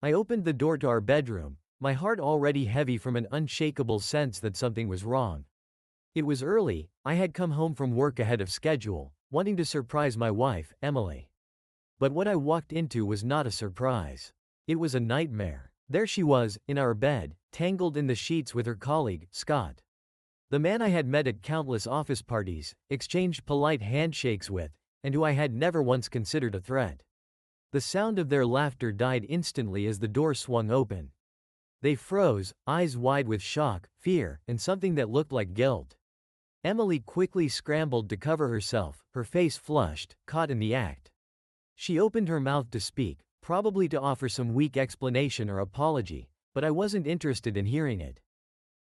I opened the door to our bedroom, my heart already heavy from an unshakable sense that something was wrong. It was early, I had come home from work ahead of schedule, wanting to surprise my wife, Emily. But what I walked into was not a surprise. It was a nightmare. There she was, in our bed, tangled in the sheets with her colleague, Scott. The man I had met at countless office parties, exchanged polite handshakes with, and who I had never once considered a threat. The sound of their laughter died instantly as the door swung open. They froze, eyes wide with shock, fear, and something that looked like guilt. Emily quickly scrambled to cover herself, her face flushed, caught in the act. She opened her mouth to speak, probably to offer some weak explanation or apology, but I wasn't interested in hearing it.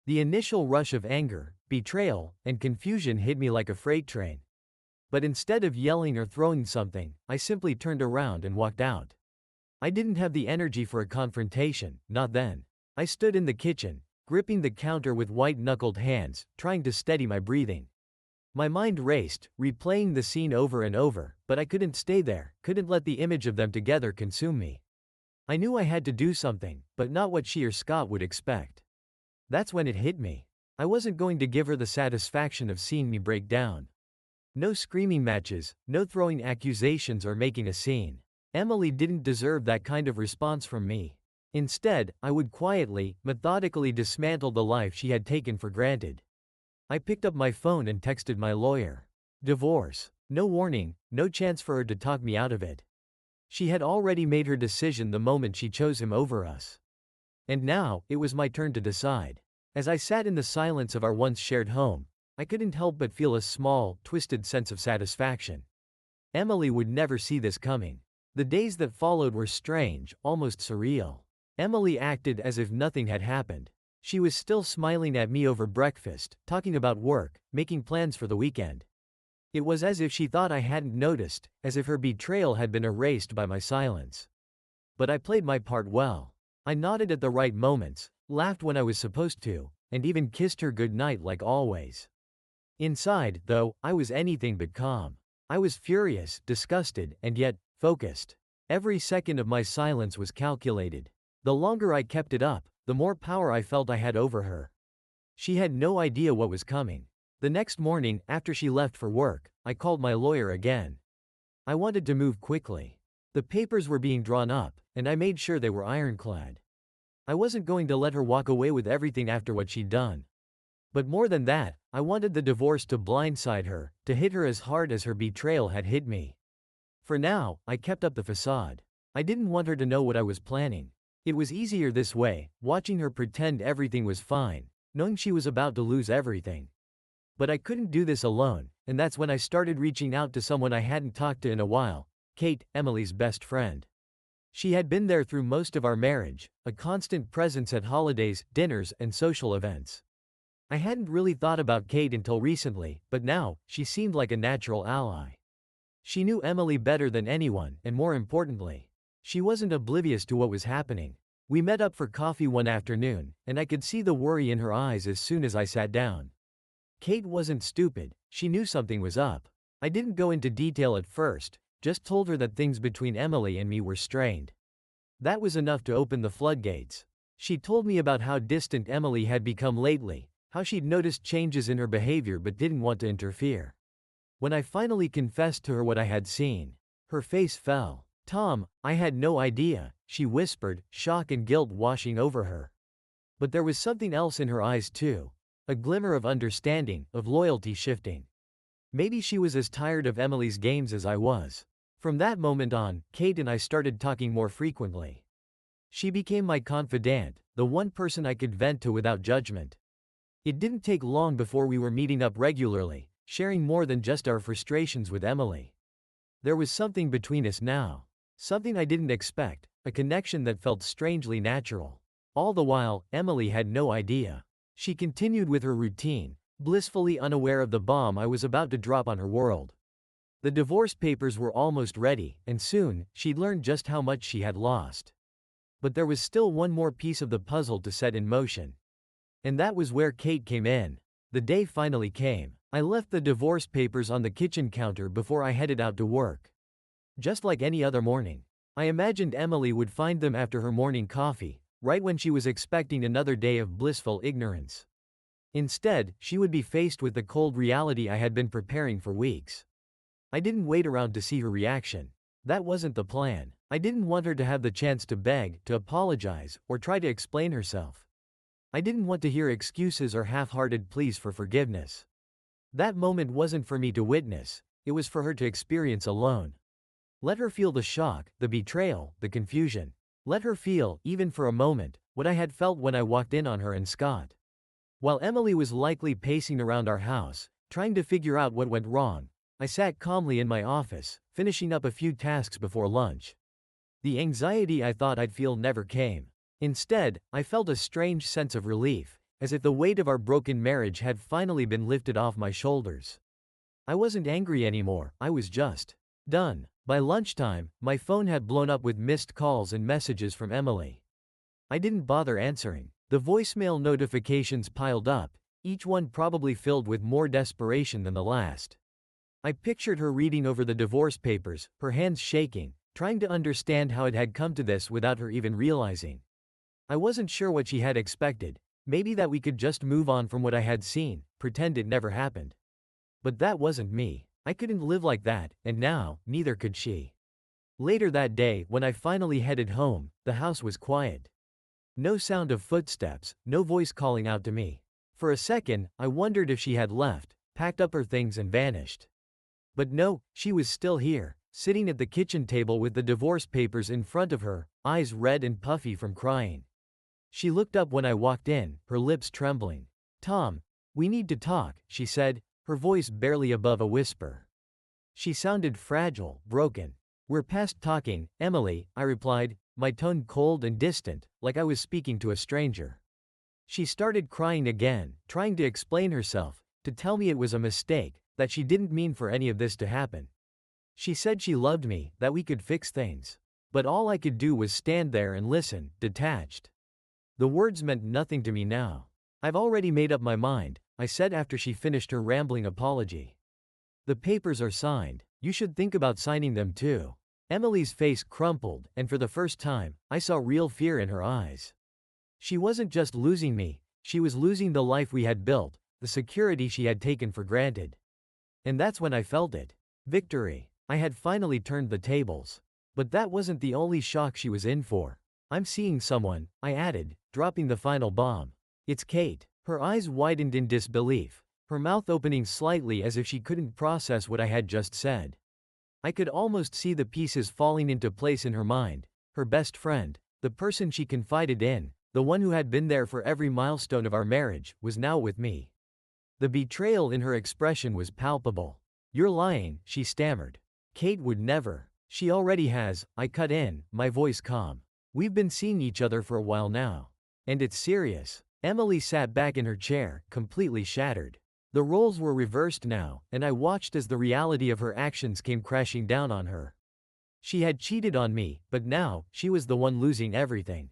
The initial rush of anger, betrayal, and confusion hit me like a freight train. But instead of yelling or throwing something, I simply turned around and walked out. I didn't have the energy for a confrontation, not then. I stood in the kitchen, gripping the counter with white-knuckled hands, trying to steady my breathing. My mind raced, replaying the scene over and over, but I couldn't stay there, couldn't let the image of them together consume me. I knew I had to do something, but not what she or Scott would expect. That's when it hit me. I wasn't going to give her the satisfaction of seeing me break down. No screaming matches, no throwing accusations or making a scene. Emily didn't deserve that kind of response from me. Instead, I would quietly, methodically dismantle the life she had taken for granted. I picked up my phone and texted my lawyer. Divorce. No warning, no chance for her to talk me out of it. She had already made her decision the moment she chose him over us. And now, it was my turn to decide. As I sat in the silence of our once shared home, I couldn't help but feel a small, twisted sense of satisfaction. Emily would never see this coming. The days that followed were strange, almost surreal. Emily acted as if nothing had happened. She was still smiling at me over breakfast, talking about work, making plans for the weekend. It was as if she thought I hadn't noticed, as if her betrayal had been erased by my silence. But I played my part well. I nodded at the right moments, laughed when I was supposed to, and even kissed her goodnight like always. Inside, though, I was anything but calm. I was furious, disgusted, and yet, focused. Every second of my silence was calculated. The longer I kept it up, the more power I felt I had over her. She had no idea what was coming. The next morning, after she left for work, I called my lawyer again. I wanted to move quickly. The papers were being drawn up, and I made sure they were ironclad. I wasn't going to let her walk away with everything after what she'd done. But more than that, I wanted the divorce to blindside her, to hit her as hard as her betrayal had hit me. For now, I kept up the facade. I didn't want her to know what I was planning. It was easier this way, watching her pretend everything was fine, knowing she was about to lose everything. But I couldn't do this alone, and that's when I started reaching out to someone I hadn't talked to in a while, Kate, Emily's best friend. She had been there through most of our marriage, a constant presence at holidays, dinners, and social events. I hadn't really thought about Kate until recently, but now, she seemed like a natural ally. She knew Emily better than anyone, and more importantly, she wasn't oblivious to what was happening. We met up for coffee one afternoon, and I could see the worry in her eyes as soon as I sat down. Kate wasn't stupid, she knew something was up. I didn't go into detail at first, just told her that things between Emily and me were strained. That was enough to open the floodgates. She told me about how distant Emily had become lately, how she'd noticed changes in her behavior but didn't want to interfere. When I finally confessed to her what I had seen, her face fell. "Tom, I had no idea," she whispered, shock and guilt washing over her. But there was something else in her eyes too, a glimmer of understanding, of loyalty shifting. Maybe she was as tired of Emily's games as I was. From that moment on, Kate and I started talking more frequently. She became my confidant, the one person I could vent to without judgment. It didn't take long before we were meeting up regularly, sharing more than just our frustrations with Emily. There was something between us now. Something I didn't expect, a connection that felt strangely natural. All the while, Emily had no idea. She continued with her routine, blissfully unaware of the bomb I was about to drop on her world. The divorce papers were almost ready, and soon, she'd learned just how much she had lost. But there was still one more piece of the puzzle to set in motion. And that was where Kate came in. The day finally came. I left the divorce papers on the kitchen counter before I headed out to work. Just like any other morning, I imagined Emily would find them after her morning coffee, right when she was expecting another day of blissful ignorance. Instead, she would be faced with the cold reality I had been preparing for weeks. I didn't wait around to see her reaction. That wasn't the plan. I didn't want her to have the chance to beg, to apologize, or try to explain herself. I didn't want to hear excuses or half-hearted pleas for forgiveness. That moment wasn't for me to witness, it was for her to experience alone. Let her feel the shock, the betrayal, the confusion. Let her feel, even for a moment, what I had felt when I walked in on her and Scott. While Emily was likely pacing around our house, trying to figure out what went wrong, I sat calmly in my office, finishing up a few tasks before lunch. The anxiety I thought I'd feel never came. Instead, I felt a strange sense of relief, as if the weight of our broken marriage had finally been lifted off my shoulders. I wasn't angry anymore, I was just done. By lunchtime, my phone had blown up with missed calls and messages from Emily. I didn't bother answering. The voicemail notifications piled up, each one probably filled with more desperation than the last. I pictured her reading over the divorce papers, her hands shaking, trying to understand how it had come to this without her even realizing. I wasn't sure what she had expected, maybe that we could just move on from what I had seen, pretend it never happened. But that wasn't me. I couldn't live like that, and now, neither could she. Later that day, when I finally headed home, the house was quiet. No sound of footsteps, no voice calling out to me. For a second, I wondered if she had left, packed up her things and vanished. But no, she was still here, sitting at the kitchen table with the divorce papers in front of her, eyes red and puffy from crying. She looked up when I walked in, her lips trembling. "Tom, we need to talk," she said, her voice barely above a whisper. She sounded fragile, broken. "We're past talking, Emily," I replied, my tone cold and distant, like I was speaking to a stranger. She started crying again, trying to explain herself, to tell me it was a mistake, that she didn't mean for any of this to happen. She said she loved me, that we could fix things. But all I could do was stand there and listen, detached. The words meant nothing to me now. "I've already made up my mind," I said after she finished her rambling apology. "The papers are signed. You should think about signing them too." Emily's face crumpled, and for the first time, I saw real fear in her eyes. She wasn't just losing me, she was losing the life we had built, the security she had taken for granted. And that's when I felt it. Victory. I had finally turned the tables. But that wasn't the only shock she was in for. "I'm seeing someone," I added, dropping the final bomb. "It's Kate." Her eyes widened in disbelief, her mouth opening slightly as if she couldn't process what I had just said. I could almost see the pieces falling into place in her mind. Her best friend, the person she confided in, the one who had been there for every milestone of our marriage, was now with me. The betrayal in her expression was palpable. "You're lying," she stammered. "Kate would never." "She already has," I cut in, my voice calm. "We've been seeing each other for a while now. And it's serious." Emily sat back in her chair, completely shattered. The roles were reversed now, and I watched as the reality of her actions came crashing down on her. She had cheated on me, but now, she was the one losing everything.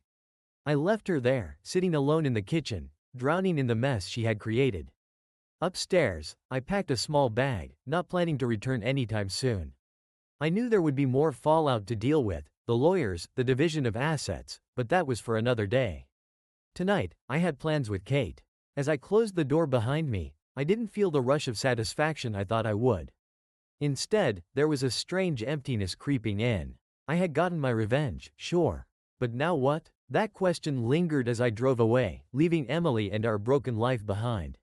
I left her there, sitting alone in the kitchen, drowning in the mess she had created. Upstairs, I packed a small bag, not planning to return anytime soon. I knew there would be more fallout to deal with, the lawyers, the division of assets, but that was for another day. Tonight, I had plans with Kate. As I closed the door behind me, I didn't feel the rush of satisfaction I thought I would. Instead, there was a strange emptiness creeping in. I had gotten my revenge, sure. But now what? That question lingered as I drove away, leaving Emily and our broken life behind.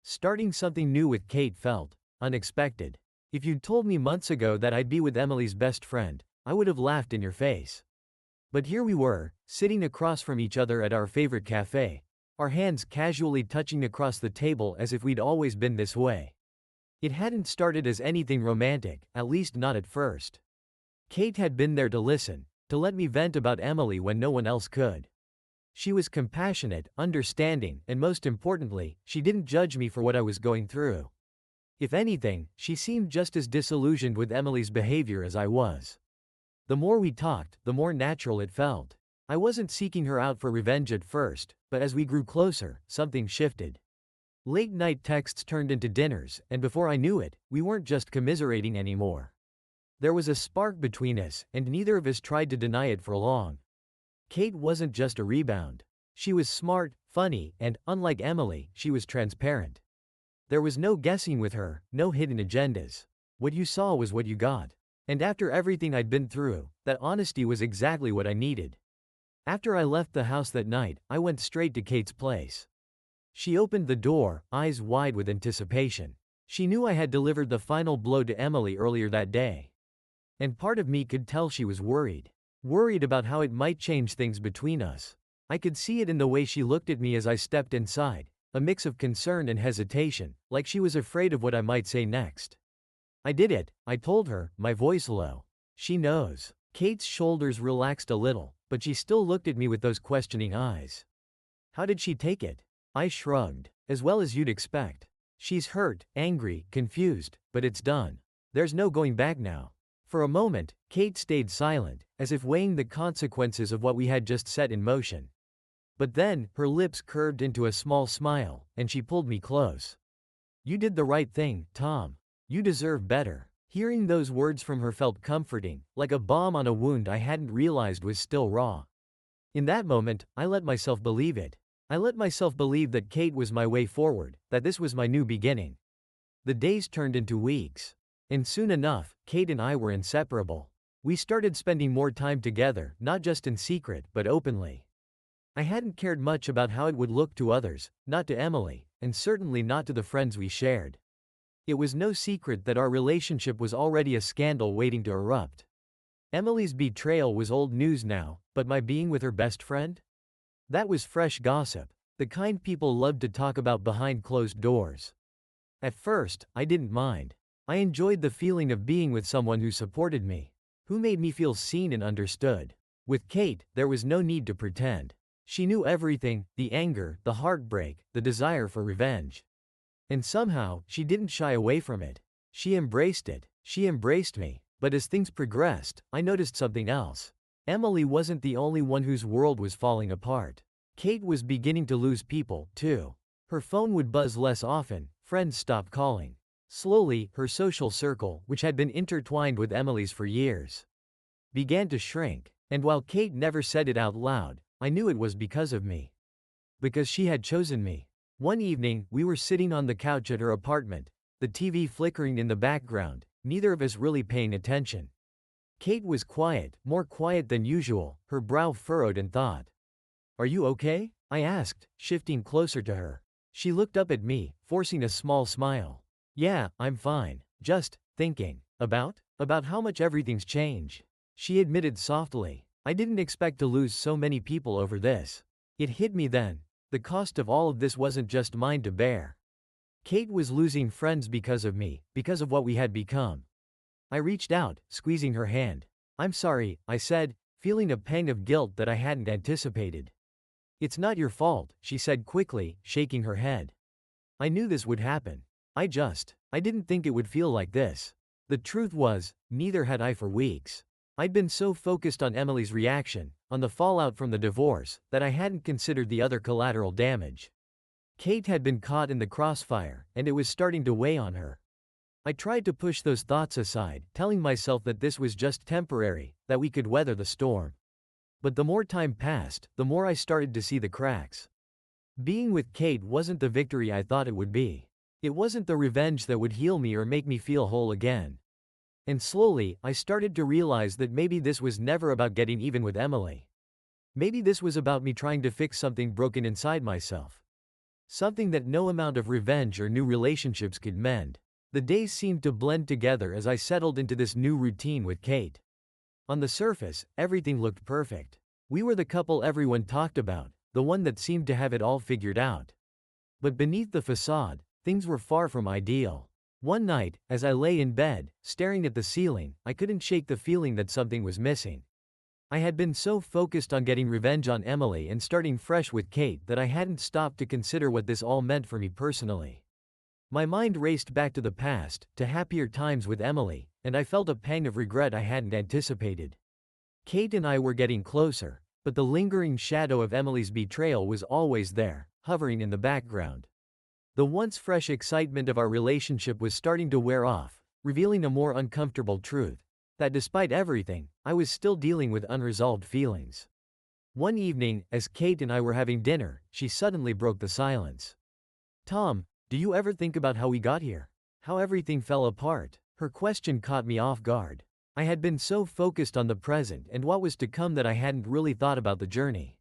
Starting something new with Kate felt unexpected. If you'd told me months ago that I'd be with Emily's best friend, I would have laughed in your face. But here we were, sitting across from each other at our favorite cafe, our hands casually touching across the table as if we'd always been this way. It hadn't started as anything romantic, at least not at first. Kate had been there to listen, to let me vent about Emily when no one else could. She was compassionate, understanding, and most importantly, she didn't judge me for what I was going through. If anything, she seemed just as disillusioned with Emily's behavior as I was. The more we talked, the more natural it felt. I wasn't seeking her out for revenge at first, but as we grew closer, something shifted. Late-night texts turned into dinners, and before I knew it, we weren't just commiserating anymore. There was a spark between us, and neither of us tried to deny it for long. Kate wasn't just a rebound. She was smart, funny, and, unlike Emily, she was transparent. There was no guessing with her, no hidden agendas. What you saw was what you got. And after everything I'd been through, that honesty was exactly what I needed. After I left the house that night, I went straight to Kate's place. She opened the door, eyes wide with anticipation. She knew I had delivered the final blow to Emily earlier that day. And part of me could tell she was worried. Worried about how it might change things between us. I could see it in the way she looked at me as I stepped inside, a mix of concern and hesitation, like she was afraid of what I might say next. I did it, I told her, my voice low. She knows. Kate's shoulders relaxed a little, but she still looked at me with those questioning eyes. How did she take it? I shrugged. As well as you'd expect. She's hurt, angry, confused, but it's done. There's no going back now. For a moment, Kate stayed silent, as if weighing the consequences of what we had just set in motion. But then, her lips curved into a small smile, and she pulled me close. You did the right thing, Tom. You deserve better. Hearing those words from her felt comforting, like a balm on a wound I hadn't realized was still raw. In that moment, I let myself believe it. I let myself believe that Kate was my way forward, that this was my new beginning. The days turned into weeks. And soon enough, Kate and I were inseparable. We started spending more time together, not just in secret, but openly. I hadn't cared much about how it would look to others, not to Emily, and certainly not to the friends we shared. It was no secret that our relationship was already a scandal waiting to erupt. Emily's betrayal was old news now, but my being with her best friend? That was fresh gossip, the kind people loved to talk about behind closed doors. At first, I didn't mind. I enjoyed the feeling of being with someone who supported me, who made me feel seen and understood. With Kate, there was no need to pretend. She knew everything, the anger, the heartbreak, the desire for revenge. And somehow, she didn't shy away from it. She embraced it. She embraced me. But as things progressed, I noticed something else. Emily wasn't the only one whose world was falling apart. Kate was beginning to lose people, too. Her phone would buzz less often, friends stopped calling. Slowly, her social circle, which had been intertwined with Emily's for years, began to shrink. And while Kate never said it out loud, I knew it was because of me. Because she had chosen me. One evening, we were sitting on the couch at her apartment, the TV flickering in the background, neither of us really paying attention. Kate was quiet, more quiet than usual, her brow furrowed in thought. Are you okay? I asked, shifting closer to her. She looked up at me, forcing a small smile. Yeah, I'm fine. Just thinking about how much everything's changed. She admitted softly. I didn't expect to lose so many people over this. It hit me then. The cost of all of this wasn't just mine to bear. Kate was losing friends because of me, because of what we had become. I reached out, squeezing her hand. I'm sorry, I said, feeling a pang of guilt that I hadn't anticipated. It's not your fault, she said quickly, shaking her head. I knew this would happen. I didn't think it would feel like this. The truth was, neither had I for weeks. I'd been so focused on Emily's reaction, on the fallout from the divorce, that I hadn't considered the other collateral damage. Kate had been caught in the crossfire, and it was starting to weigh on her. I tried to push those thoughts aside, telling myself that this was just temporary, that we could weather the storm. But the more time passed, the more I started to see the cracks. Being with Kate wasn't the victory I thought it would be. It wasn't the revenge that would heal me or make me feel whole again. And slowly, I started to realize that maybe this was never about getting even with Emily. Maybe this was about me trying to fix something broken inside myself. Something that no amount of revenge or new relationships could mend. The days seemed to blend together as I settled into this new routine with Kate. On the surface, everything looked perfect. We were the couple everyone talked about, the one that seemed to have it all figured out. But beneath the facade, things were far from ideal. One night, as I lay in bed, staring at the ceiling, I couldn't shake the feeling that something was missing. I had been so focused on getting revenge on Emily and starting fresh with Kate that I hadn't stopped to consider what this all meant for me personally. My mind raced back to the past, to happier times with Emily, and I felt a pang of regret I hadn't anticipated. Kate and I were getting closer, but the lingering shadow of Emily's betrayal was always there, hovering in the background. The once fresh excitement of our relationship was starting to wear off, revealing a more uncomfortable truth. That despite everything, I was still dealing with unresolved feelings. One evening, as Kate and I were having dinner, she suddenly broke the silence. "Tom, do you ever think about how we got here? How everything fell apart?" Her question caught me off guard. I had been so focused on the present and what was to come that I hadn't really thought about the journey.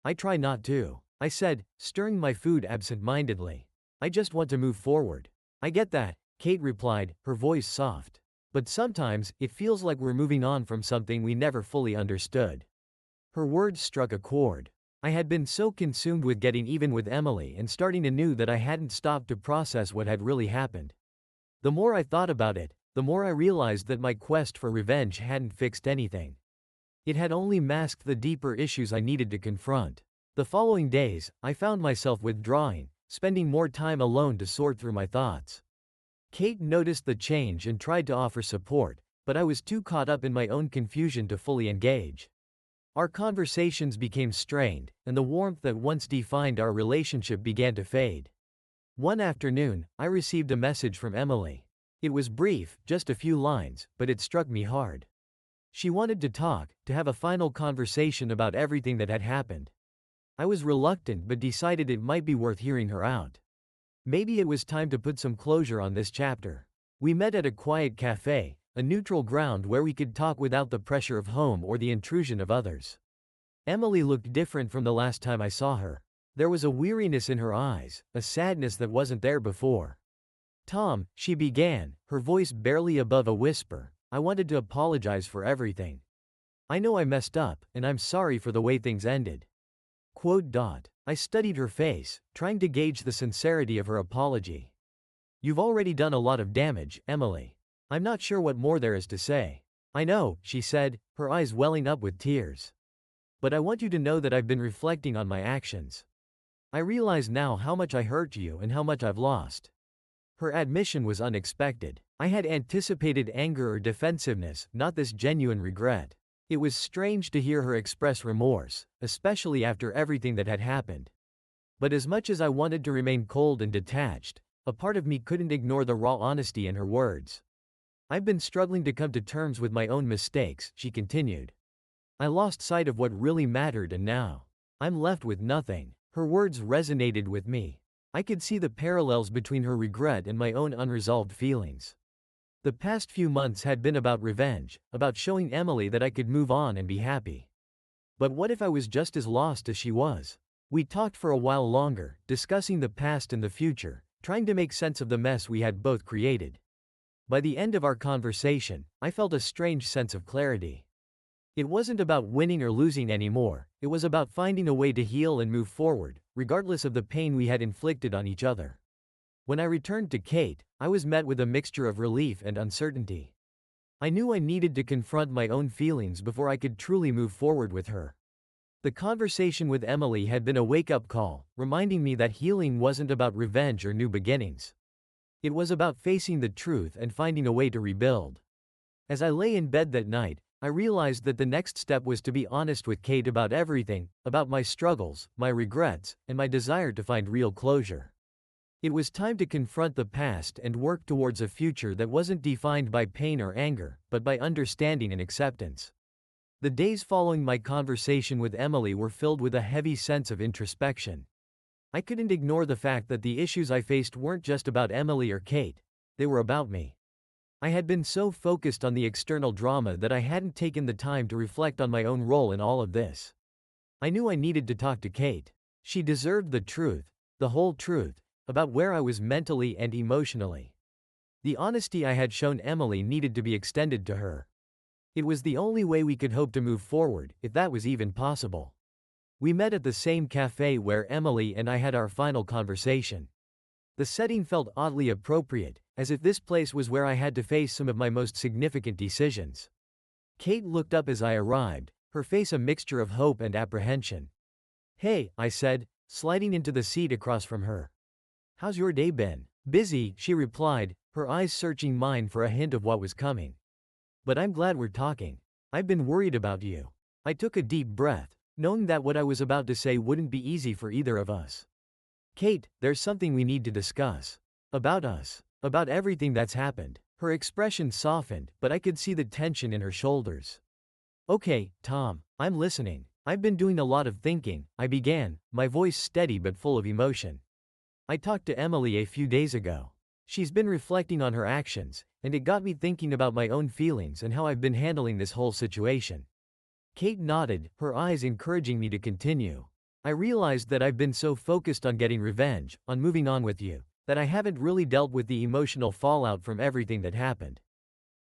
"I try not to," I said, stirring my food absent-mindedly. "I just want to move forward." "I get that," Kate replied, her voice soft. "But sometimes, it feels like we're moving on from something we never fully understood." Her words struck a chord. I had been so consumed with getting even with Emily and starting anew that I hadn't stopped to process what had really happened. The more I thought about it, the more I realized that my quest for revenge hadn't fixed anything. It had only masked the deeper issues I needed to confront. The following days, I found myself withdrawing, spending more time alone to sort through my thoughts. Kate noticed the change and tried to offer support, but I was too caught up in my own confusion to fully engage. Our conversations became strained, and the warmth that once defined our relationship began to fade. One afternoon, I received a message from Emily. It was brief, just a few lines, but it struck me hard. She wanted to talk, to have a final conversation about everything that had happened. I was reluctant but decided it might be worth hearing her out. Maybe it was time to put some closure on this chapter. We met at a quiet cafe, a neutral ground where we could talk without the pressure of home or the intrusion of others. Emily looked different from the last time I saw her. There was a weariness in her eyes, a sadness that wasn't there before. "Tom," she began, her voice barely above a whisper, "I wanted to apologize for everything. I know I messed up, and I'm sorry for the way things ended." I studied her face, trying to gauge the sincerity of her apology. "You've already done a lot of damage, Emily. I'm not sure what more there is to say." "I know," she said, her eyes welling up with tears. "But I want you to know that I've been reflecting on my actions. I realize now how much I hurt you and how much I've lost." Her admission was unexpected. I had anticipated anger or defensiveness, not this genuine regret. It was strange to hear her express remorse, especially after everything that had happened. But as much as I wanted to remain cold and detached, a part of me couldn't ignore the raw honesty in her words. "I've been struggling to come to terms with my own mistakes," she continued. "I lost sight of what really mattered and now I'm left with nothing." Her words resonated with me. I could see the parallels between her regret and my own unresolved feelings. The past few months had been about revenge, about showing Emily that I could move on and be happy. But what if I was just as lost as she was? We talked for a while longer, discussing the past and the future, trying to make sense of the mess we had both created. By the end of our conversation, I felt a strange sense of clarity. It wasn't about winning or losing anymore, it was about finding a way to heal and move forward, regardless of the pain we had inflicted on each other. When I returned to Kate, I was met with a mixture of relief and uncertainty. I knew I needed to confront my own feelings before I could truly move forward with her. The conversation with Emily had been a wake-up call, reminding me that healing wasn't about revenge or new beginnings. It was about facing the truth and finding a way to rebuild. As I lay in bed that night, I realized that the next step was to be honest with Kate about everything, about my struggles, my regrets, and my desire to find real closure. It was time to confront the past and work towards a future that wasn't defined by pain or anger, but by understanding and acceptance. The days following my conversation with Emily were filled with a heavy sense of introspection. I couldn't ignore the fact that the issues I faced weren't just about Emily or Kate, they were about me. I had been so focused on the external drama that I hadn't taken the time to reflect on my own role in all of this. I knew I needed to talk to Kate. She deserved the truth, the whole truth, about where I was mentally and emotionally. The honesty I had shown Emily needed to be extended to her. It was the only way we could hope to move forward, if that was even possible. We met at the same cafe where Emily and I had our final conversation. The setting felt oddly appropriate, as if this place was where I had to face some of my most significant decisions. Kate looked up as I arrived, her face a mixture of hope and apprehension. "Hey," I said, sliding into the seat across from her. "How's your day been?" "Busy," she replied, her eyes searching mine for a hint of what was coming. "But I'm glad we're talking. I've been worried about you." I took a deep breath, knowing that what I was about to say wouldn't be easy for either of us. "Kate, there's something we need to discuss. About us. About everything that's happened." Her expression softened, but I could see the tension in her shoulders. Okay, Tom, I'm listening. I've been doing a lot of thinking, I began, my voice steady but full of emotion. I talked to Emily a few days ago. She's been reflecting on her actions, and it got me thinking about my own feelings and how I've been handling this whole situation. Kate nodded, her eyes encouraging me to continue. I realized that I've been so focused on getting revenge, on moving on with you, that I haven't really dealt with the emotional fallout from everything that happened.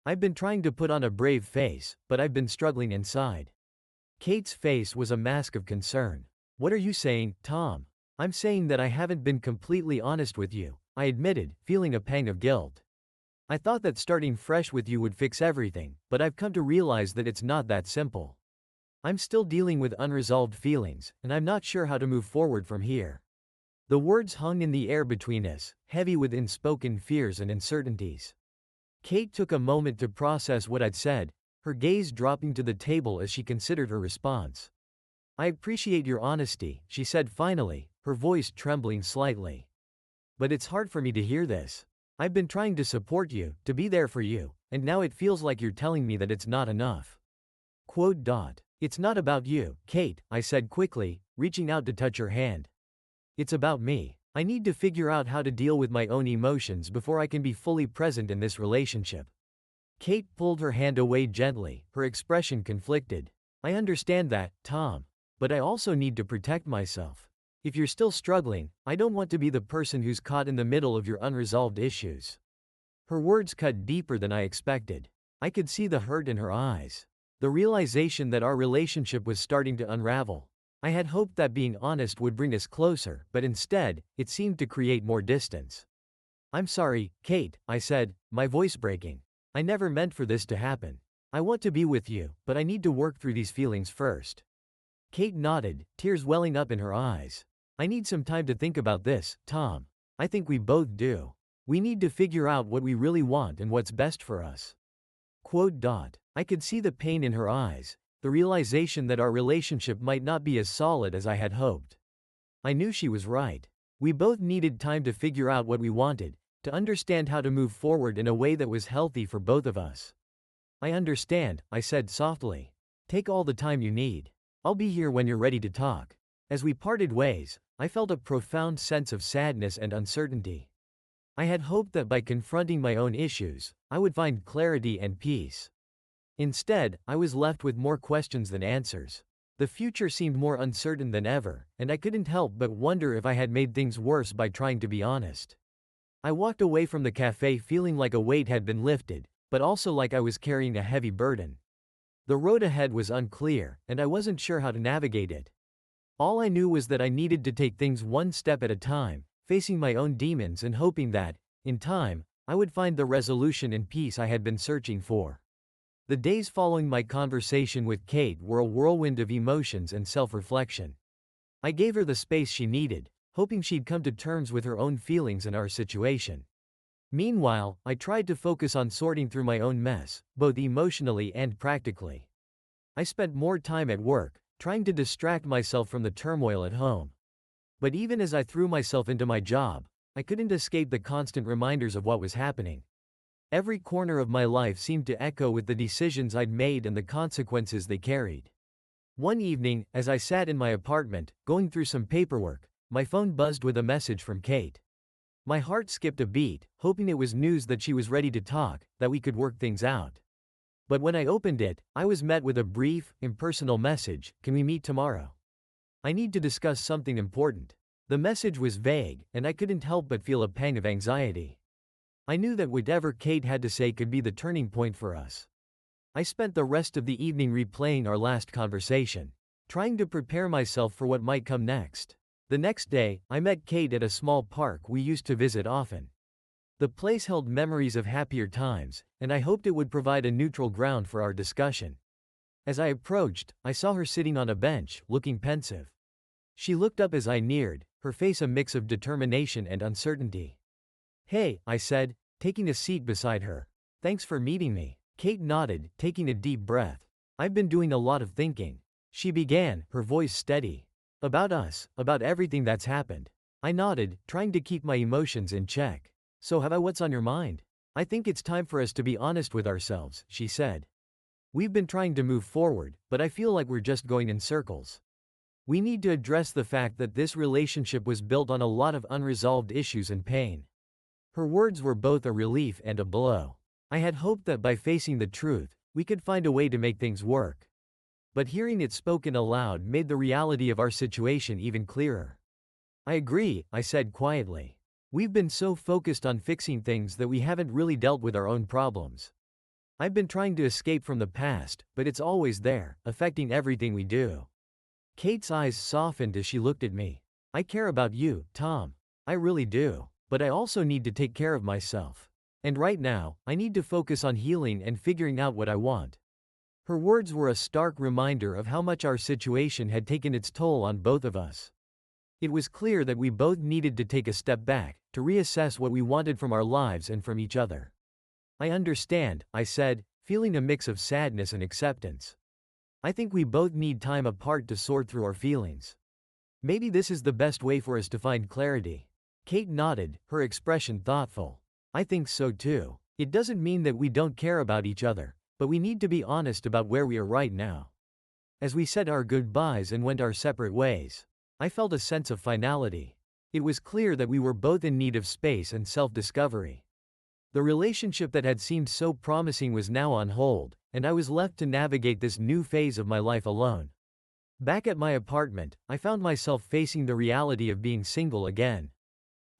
I've been trying to put on a brave face, but I've been struggling inside. Kate's face was a mask of concern. What are you saying, Tom? I'm saying that I haven't been completely honest with you, I admitted, feeling a pang of guilt. I thought that starting fresh with you would fix everything, but I've come to realize that it's not that simple. I'm still dealing with unresolved feelings, and I'm not sure how to move forward from here. The words hung in the air between us, heavy with unspoken fears and uncertainties. Kate took a moment to process what I'd said, her gaze dropping to the table as she considered her response. I appreciate your honesty, she said finally, her voice trembling slightly. But it's hard for me to hear this. I've been trying to support you, to be there for you, and now it feels like you're telling me that it's not enough. Quote. It's not about you, Kate, I said quickly, reaching out to touch her hand. It's about me. I need to figure out how to deal with my own emotions before I can be fully present in this relationship. Kate pulled her hand away gently, her expression conflicted. I understand that, Tom. But I also need to protect myself. If you're still struggling, I don't want to be the person who's caught in the middle of your unresolved issues. Her words cut deeper than I expected. I could see the hurt in her eyes. The realization that our relationship was starting to unravel. I had hoped that being honest would bring us closer, but instead, it seemed to create more distance. I'm sorry, Kate, I said, my voice breaking. I never meant for this to happen. I want to be with you, but I need to work through these feelings first. Kate nodded, tears welling up in her eyes. I need some time to think about this, Tom. I think we both do. We need to figure out what we really want and what's best for us. Quote. I could see the pain in her eyes, the realization that our relationship might not be as solid as I had hoped. I knew she was right. We both needed time to figure out what we wanted, to understand how to move forward in a way that was healthy for both of us. I understand, I said softly. Take all the time you need. I'll be here when you're ready to talk. As we parted ways, I felt a profound sense of sadness and uncertainty. I had hoped that by confronting my own issues, I would find clarity and peace. Instead, I was left with more questions than answers. The future seemed more uncertain than ever, and I couldn't help but wonder if I had made things worse by trying to be honest. I walked away from the cafe feeling like a weight had been lifted, but also like I was carrying a heavy burden. The road ahead was unclear, and I wasn't sure how to navigate it. All I knew was that I needed to take things one step at a time, facing my own demons and hoping that, in time, I would find the resolution and peace I had been searching for. The days following my conversation with Kate were a whirlwind of emotions and self-reflection. I gave her the space she needed, hoping she'd come to terms with her own feelings and our situation. Meanwhile, I tried to focus on sorting through my own mess, both emotionally and practically. I spent more time at work, trying to distract myself from the turmoil at home. But even as I threw myself into my job, I couldn't escape the constant reminders of what was happening. Every corner of my life seemed to echo with the decisions I'd made and the consequences they carried. One evening, as I sat in my apartment, going through some paperwork, my phone buzzed with a message from Kate. My heart skipped a beat, hoping it was news that she was ready to talk, that we could work things out. But when I opened it, I was met with a brief, impersonal message: "Can we meet tomorrow? I need to discuss something important." The message was vague, and I couldn't help but feel a pang of anxiety. I knew that whatever Kate had to say could be the turning point for us. I spent the rest of the evening replaying our last conversation, trying to prepare myself for what might come next. The next day, I met Kate at a small park we used to visit often. The place held memories of happier times, and I hoped it would provide a neutral ground for our discussion. As I approached, I saw her sitting on a bench, looking pensive. She looked up as I neared, her face a mix of determination and uncertainty. "Hey," I said, taking a seat beside her. "Thanks for meeting me." Kate nodded, taking a deep breath. "I've been doing a lot of thinking," she began, her voice steady. "About us, about everything that's happened." I nodded, trying to keep my emotions in check. "So what's on your mind?" I think it's time for us to be honest with ourselves, she said. We've been trying to move forward, but I feel like we're just going in circles. We need to address the fact that this relationship was built on a lot of unresolved issues and pain. Her words were both a relief and a blow. I had hoped that by facing the truth, we could find a way to make things work. But hearing it spoken aloud made the reality of our situation even clearer. I agree, I said quietly. We've been so focused on fixing things that we haven't really dealt with our own problems. I've been trying to escape from the past, but it's always there, affecting everything we do. Kate's eyes softened as she looked at me. I care about you, Tom. I really do. But I also need to take care of myself. And right now, I need to focus on healing and figuring out what I want. Her words were a stark reminder of how much our situation had taken its toll on both of us. It was clear that we both needed to take a step back, to reassess what we wanted from our lives and from each other. I understand, I said, feeling a mix of sadness and acceptance. I think we both need time apart to sort through our feelings. Maybe this is the best way for us to find clarity. Kate nodded, her expression thoughtful. I think so too. It doesn't mean that we don't care about each other, but we need to be honest about where we are right now. As we said our goodbyes and went our separate ways, I felt a sense of finality. It was clear that we were both in need of space and self-discovery. The relationship that had seemed so promising was now on hold, and I was left to navigate this new phase of my life alone. Back at my apartment, I found myself facing the reality of being single again.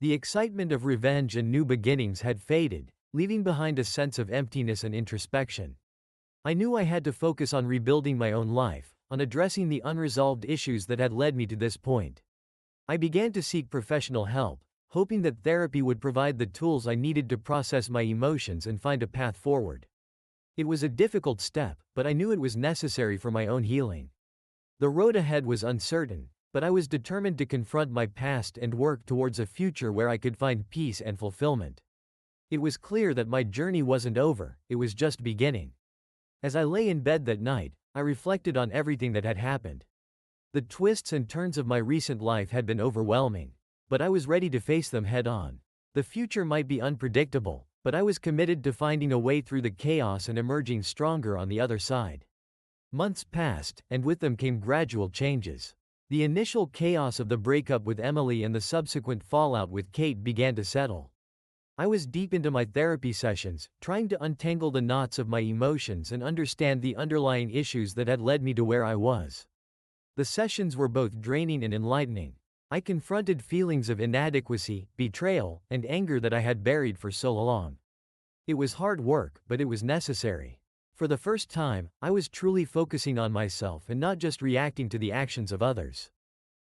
The excitement of revenge and new beginnings had faded, leaving behind a sense of emptiness and introspection. I knew I had to focus on rebuilding my own life, on addressing the unresolved issues that had led me to this point. I began to seek professional help, hoping that therapy would provide the tools I needed to process my emotions and find a path forward. It was a difficult step, but I knew it was necessary for my own healing. The road ahead was uncertain, but I was determined to confront my past and work towards a future where I could find peace and fulfillment. It was clear that my journey wasn't over, it was just beginning. As I lay in bed that night, I reflected on everything that had happened. The twists and turns of my recent life had been overwhelming, but I was ready to face them head on. The future might be unpredictable, but I was committed to finding a way through the chaos and emerging stronger on the other side. Months passed, and with them came gradual changes. The initial chaos of the breakup with Emily and the subsequent fallout with Kate began to settle. I was deep into my therapy sessions, trying to untangle the knots of my emotions and understand the underlying issues that had led me to where I was. The sessions were both draining and enlightening. I confronted feelings of inadequacy, betrayal, and anger that I had buried for so long. It was hard work, but it was necessary. For the first time, I was truly focusing on myself and not just reacting to the actions of others.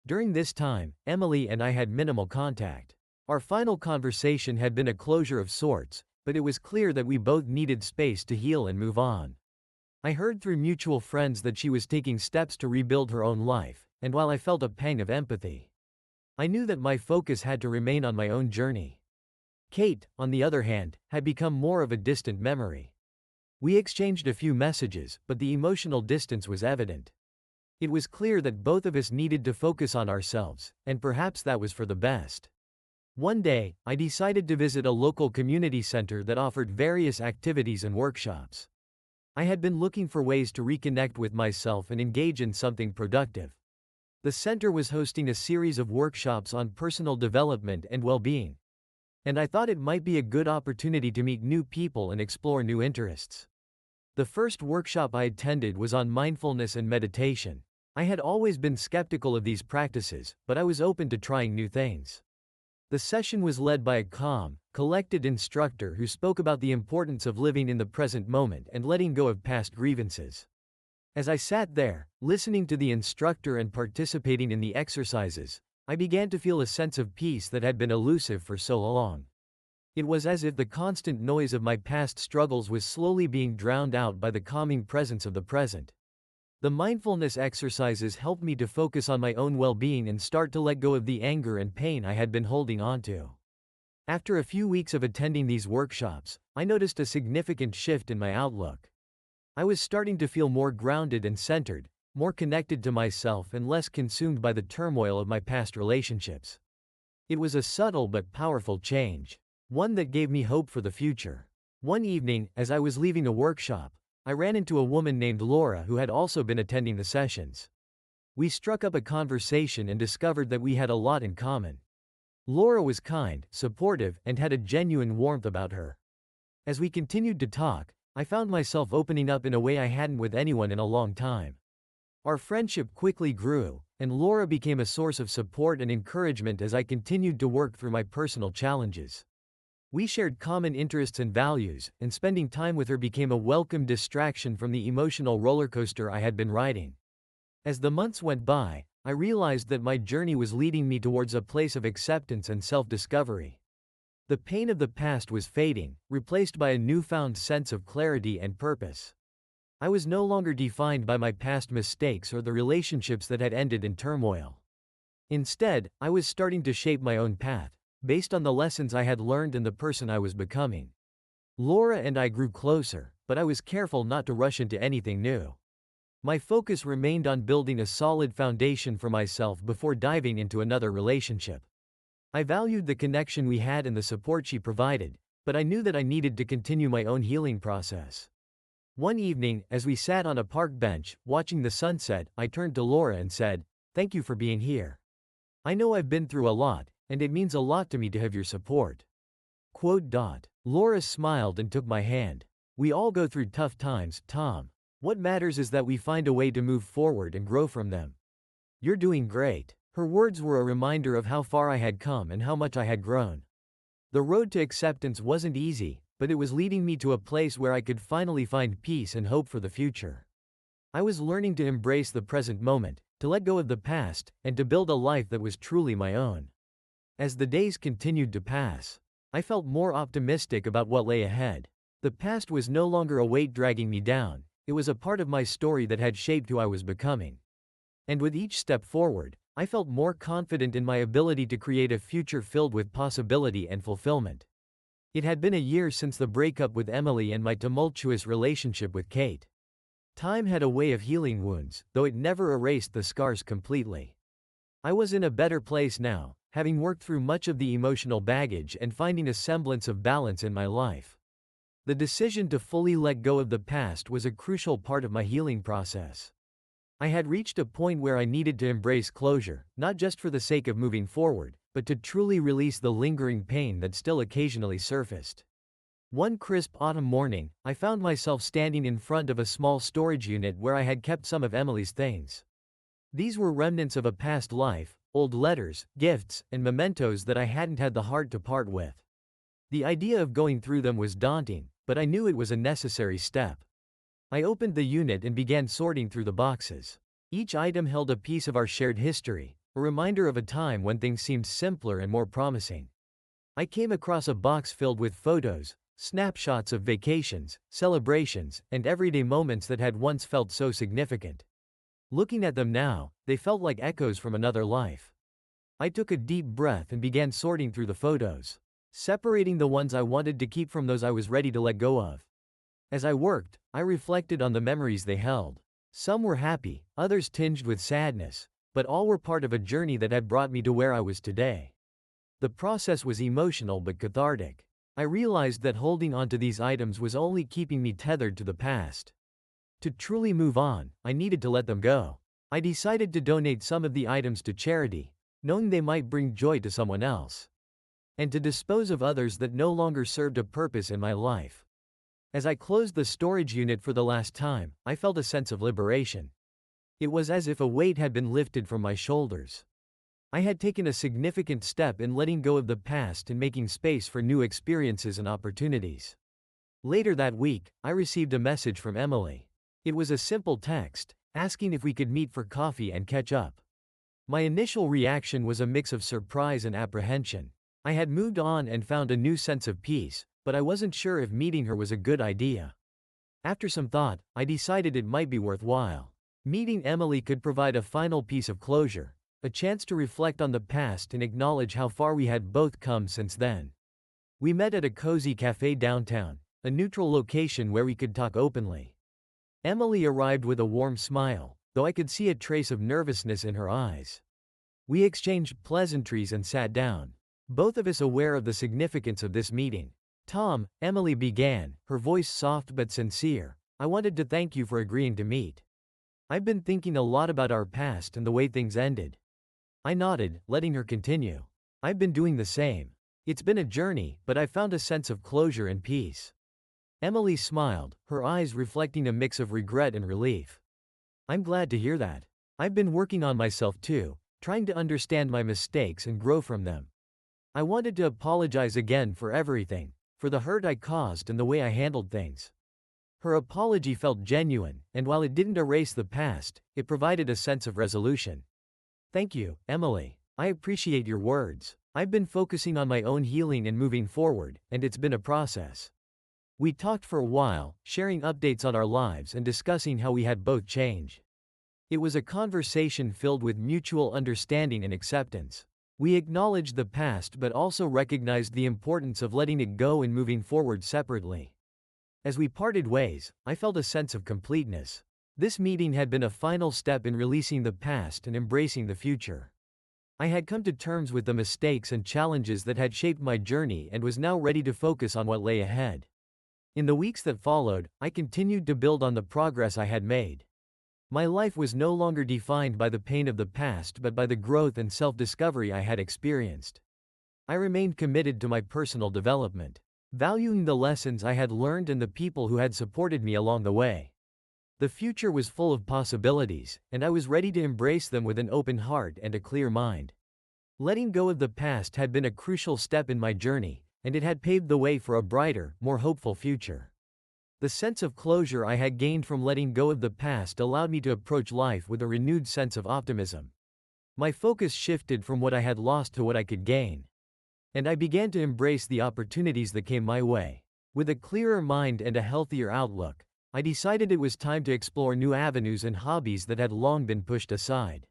During this time, Emily and I had minimal contact. Our final conversation had been a closure of sorts, but it was clear that we both needed space to heal and move on. I heard through mutual friends that she was taking steps to rebuild her own life, and while I felt a pang of empathy, I knew that my focus had to remain on my own journey. Kate, on the other hand, had become more of a distant memory. We exchanged a few messages, but the emotional distance was evident. It was clear that both of us needed to focus on ourselves, and perhaps that was for the best. One day, I decided to visit a local community center that offered various activities and workshops. I had been looking for ways to reconnect with myself and engage in something productive. The center was hosting a series of workshops on personal development and well-being, and I thought it might be a good opportunity to meet new people and explore new interests. The first workshop I attended was on mindfulness and meditation. I had always been skeptical of these practices, but I was open to trying new things. The session was led by a calm, collected instructor who spoke about the importance of living in the present moment and letting go of past grievances. As I sat there, listening to the instructor and participating in the exercises, I began to feel a sense of peace that had been elusive for so long. It was as if the constant noise of my past struggles was slowly being drowned out by the calming presence of the present. The mindfulness exercises helped me to focus on my own well-being and start to let go of the anger and pain I had been holding onto. After a few weeks of attending these workshops, I noticed a significant shift in my outlook. I was starting to feel more grounded and centered, more connected to myself and less consumed by the turmoil of my past relationships. It was a subtle but powerful change, one that gave me hope for the future. One evening, as I was leaving a workshop, I ran into a woman named Laura who had also been attending the sessions. We struck up a conversation and discovered that we had a lot in common. Laura was kind, supportive, and had a genuine warmth about her. As we continued to talk, I found myself opening up in a way I hadn't with anyone in a long time. Our friendship quickly grew, and Laura became a source of support and encouragement as I continued to work through my personal challenges. We shared common interests and values, and spending time with her became a welcome distraction from the emotional rollercoaster I had been riding. As the months went by, I realized that my journey was leading me towards a place of acceptance and self-discovery. The pain of the past was fading, replaced by a newfound sense of clarity and purpose. I was no longer defined by my past mistakes or the relationships that had ended in turmoil. Instead, I was starting to shape my own path, based on the lessons I had learned and the person I was becoming. Laura and I grew closer, but I was careful not to rush into anything new. My focus remained on building a solid foundation for myself before diving into another relationship. I valued the connection we had and the support she provided, but I knew that I needed to continue my own healing process. One evening, as we sat on a park bench, watching the sunset, I turned to Laura and said, "Thank you for being here. I know I've been through a lot, and it means a lot to me to have your support." Laura smiled and took my hand. "We all go through tough times, Tom. What matters is that we find a way to move forward and grow from them. You're doing great." Her words were a reminder of how far I had come and how much I had grown. The road to acceptance wasn't easy, but it was leading me to a place where I could finally find peace and hope for the future. I was learning to embrace the present moment, to let go of the past, and to build a life that was truly my own. As the days continued to pass, I felt more optimistic about what lay ahead. The past was no longer a weight dragging me down, it was a part of my story that had shaped who I was becoming. And with each step forward, I felt more confident in my ability to create a future filled with possibility and fulfillment. It had been a year since the breakup with Emily and my tumultuous relationship with Kate. Time had a way of healing wounds, though it never erased the scars completely. I was in a better place now, having worked through much of the emotional baggage and finding a semblance of balance in my life. The decision to fully let go of the past was a crucial part of my healing process. I had reached a point where I needed to embrace closure, not just for the sake of moving forward, but to truly release the lingering pain that still occasionally surfaced. One crisp autumn morning, I found myself standing in front of a small storage unit where I had kept some of Emily's things. These were remnants of a past life, old letters, gifts, and mementos that I hadn't had the heart to part with. The idea of going through them was daunting, but I knew it was a necessary step. I opened the unit and began sorting through the boxes. Each item held a piece of our shared history, a reminder of a time when things seemed simpler and more promising. I came across a box filled with photos, snapshots of vacations, celebrations, and everyday moments that had once felt so significant. Looking at them now, they felt like echoes from another life. I took a deep breath and began sorting through the photos, separating the ones I wanted to keep from those I was ready to let go of. As I worked, I reflected on the memories they held. Some were happy, others tinged with sadness, but all were part of a journey that had brought me to where I was today. The process was emotional but cathartic. I realized that holding on to these items was only keeping me tethered to the past. To truly move on, I needed to let them go. I decided to donate some of the items to charity, knowing they might bring joy to someone else, and to dispose of others that no longer served a purpose in my life. As I closed the storage unit for the last time, I felt a sense of liberation. It was as if a weight had been lifted from my shoulders. I had taken a significant step in letting go of the past and making space for new experiences and opportunities. Later that week, I received a message from Emily. It was a simple text, asking if we could meet for coffee and catch up. My initial reaction was a mix of surprise and apprehension. I had moved on and found a new sense of peace, but I wasn't sure if meeting her was a good idea. After some thought, I decided it might be worthwhile. Meeting Emily could provide a final piece of closure, a chance to reflect on the past and acknowledge how far we had both come since then. We met at a cozy cafe downtown, a neutral location where we could talk openly. Emily arrived with a warm smile, though I could see a trace of nervousness in her eyes. We exchanged pleasantries and sat down, both of us aware of the significance of this meeting. Tom, Emily began, her voice soft but sincere. I wanted to thank you for agreeing to meet. I've been thinking a lot about our past and the way things ended. I nodded, letting her continue. I've been doing the same. It's been a journey, but I found a sense of closure and peace. Emily smiled, her eyes reflecting a mix of regret and relief. I'm glad to hear that. I've been working on myself too, trying to understand my mistakes and grow from them. I wanted to apologize again for everything, for the hurt I caused and the way I handled things. Her apology felt genuine, and while it didn't erase the past, it provided a sense of resolution. Thank you, Emily. I appreciate your words. I've been focusing on my own healing and moving forward, and it's been a process. We talked for a while, sharing updates on our lives and discussing how we had both changed. It was a conversation filled with mutual understanding and acceptance. We acknowledged the past but also recognized the importance of letting it go and moving forward separately. As we parted ways, I felt a sense of completeness. This meeting had been a final step in releasing the past and embracing the future. I had come to terms with the mistakes and challenges that had shaped my journey and was now ready to focus on what lay ahead. In the weeks that followed, I continued to build on the progress I had made. My life was no longer defined by the pain of the past but by the growth and self-discovery I had experienced. I remained committed to my personal development, valuing the lessons I had learned and the people who had supported me along the way. The future was full of possibilities, and I was ready to embrace them with an open heart and a clear mind. Letting go of the past had been a crucial step in my journey, and it had paved the way for a brighter, more hopeful future. The sense of closure I had gained from letting go of the past allowed me to approach life with a renewed sense of optimism. My focus shifted from what I had lost to what I could gain. And I began to embrace the opportunities that came my way. With a clearer mind and a healthier outlook, I decided it was time to explore new avenues and hobbies that had long been pushed aside.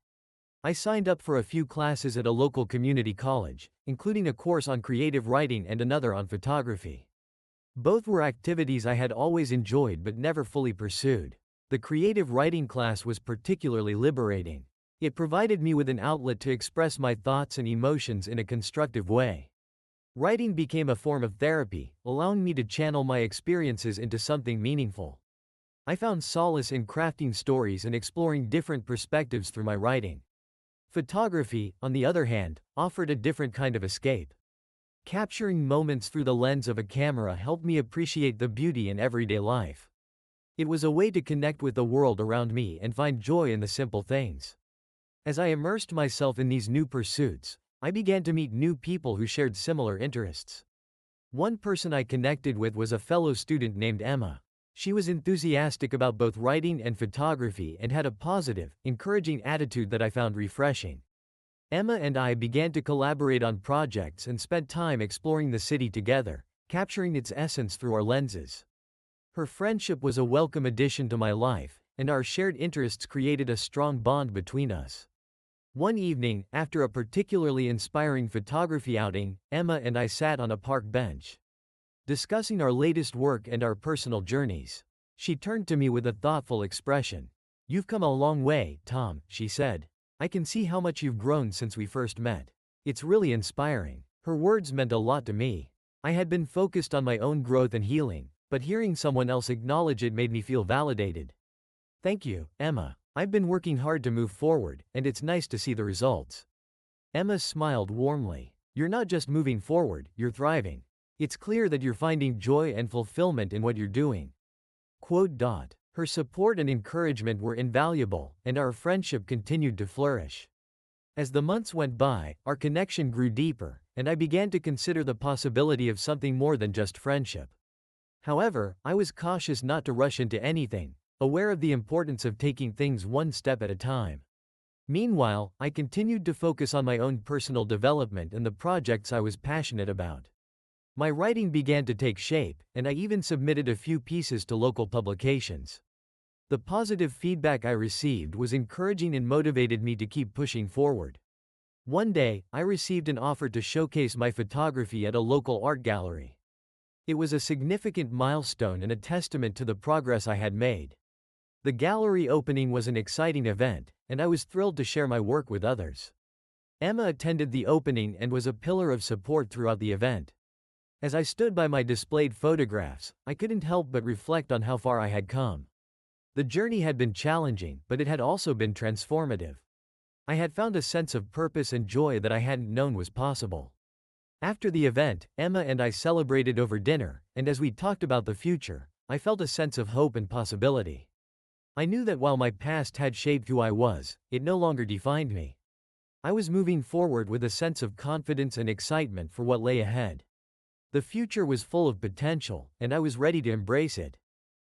I signed up for a few classes at a local community college, including a course on creative writing and another on photography. Both were activities I had always enjoyed but never fully pursued. The creative writing class was particularly liberating. It provided me with an outlet to express my thoughts and emotions in a constructive way. Writing became a form of therapy, allowing me to channel my experiences into something meaningful. I found solace in crafting stories and exploring different perspectives through my writing. Photography, on the other hand, offered a different kind of escape. Capturing moments through the lens of a camera helped me appreciate the beauty in everyday life. It was a way to connect with the world around me and find joy in the simple things. As I immersed myself in these new pursuits, I began to meet new people who shared similar interests. One person I connected with was a fellow student named Emma. She was enthusiastic about both writing and photography and had a positive, encouraging attitude that I found refreshing. Emma and I began to collaborate on projects and spent time exploring the city together, capturing its essence through our lenses. Her friendship was a welcome addition to my life, and our shared interests created a strong bond between us. One evening, after a particularly inspiring photography outing, Emma and I sat on a park bench, discussing our latest work and our personal journeys. She turned to me with a thoughtful expression. "You've come a long way, Tom," she said. "I can see how much you've grown since we first met. It's really inspiring." Her words meant a lot to me. I had been focused on my own growth and healing, but hearing someone else acknowledge it made me feel validated. "Thank you, Emma. I've been working hard to move forward, and it's nice to see the results." Emma smiled warmly. "You're not just moving forward, you're thriving. It's clear that you're finding joy and fulfillment in what you're doing." Her support and encouragement were invaluable, and our friendship continued to flourish. As the months went by, our connection grew deeper, and I began to consider the possibility of something more than just friendship. However, I was cautious not to rush into anything, aware of the importance of taking things one step at a time. Meanwhile, I continued to focus on my own personal development and the projects I was passionate about. My writing began to take shape, and I even submitted a few pieces to local publications. The positive feedback I received was encouraging and motivated me to keep pushing forward. One day, I received an offer to showcase my photography at a local art gallery. It was a significant milestone and a testament to the progress I had made. The gallery opening was an exciting event, and I was thrilled to share my work with others. Emma attended the opening and was a pillar of support throughout the event. As I stood by my displayed photographs, I couldn't help but reflect on how far I had come. The journey had been challenging, but it had also been transformative. I had found a sense of purpose and joy that I hadn't known was possible. After the event, Emma and I celebrated over dinner, and as we talked about the future, I felt a sense of hope and possibility. I knew that while my past had shaped who I was, it no longer defined me. I was moving forward with a sense of confidence and excitement for what lay ahead. The future was full of potential, and I was ready to embrace it.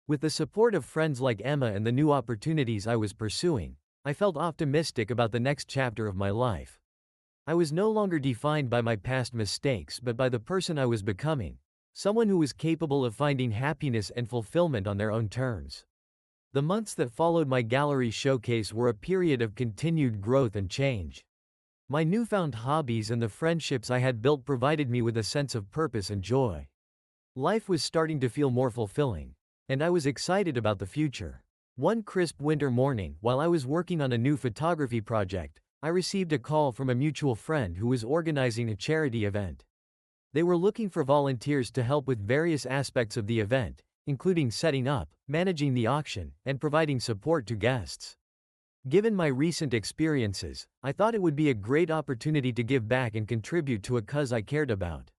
With the support of friends like Emma and the new opportunities I was pursuing, I felt optimistic about the next chapter of my life. I was no longer defined by my past mistakes but by the person I was becoming, someone who was capable of finding happiness and fulfillment on their own terms. The months that followed my gallery showcase were a period of continued growth and change. My newfound hobbies and the friendships I had built provided me with a sense of purpose and joy. Life was starting to feel more fulfilling, and I was excited about the future. One crisp winter morning, while I was working on a new photography project, I received a call from a mutual friend who was organizing a charity event. They were looking for volunteers to help with various aspects of the event, including setting up, managing the auction, and providing support to guests. Given my recent experiences, I thought it would be a great opportunity to give back and contribute to a cause I cared about.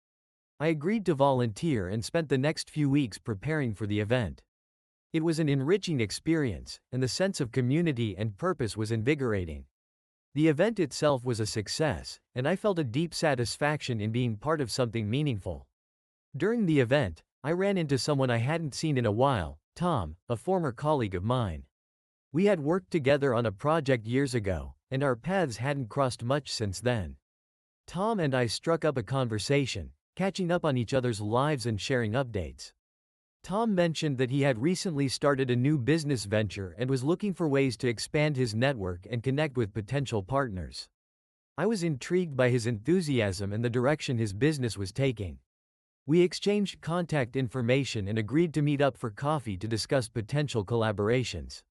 I agreed to volunteer and spent the next few weeks preparing for the event. It was an enriching experience, and the sense of community and purpose was invigorating. The event itself was a success, and I felt a deep satisfaction in being part of something meaningful. During the event, I ran into someone I hadn't seen in a while, Tom, a former colleague of mine. We had worked together on a project years ago, and our paths hadn't crossed much since then. Tom and I struck up a conversation, catching up on each other's lives and sharing updates. Tom mentioned that he had recently started a new business venture and was looking for ways to expand his network and connect with potential partners. I was intrigued by his enthusiasm and the direction his business was taking. We exchanged contact information and agreed to meet up for coffee to discuss potential collaborations.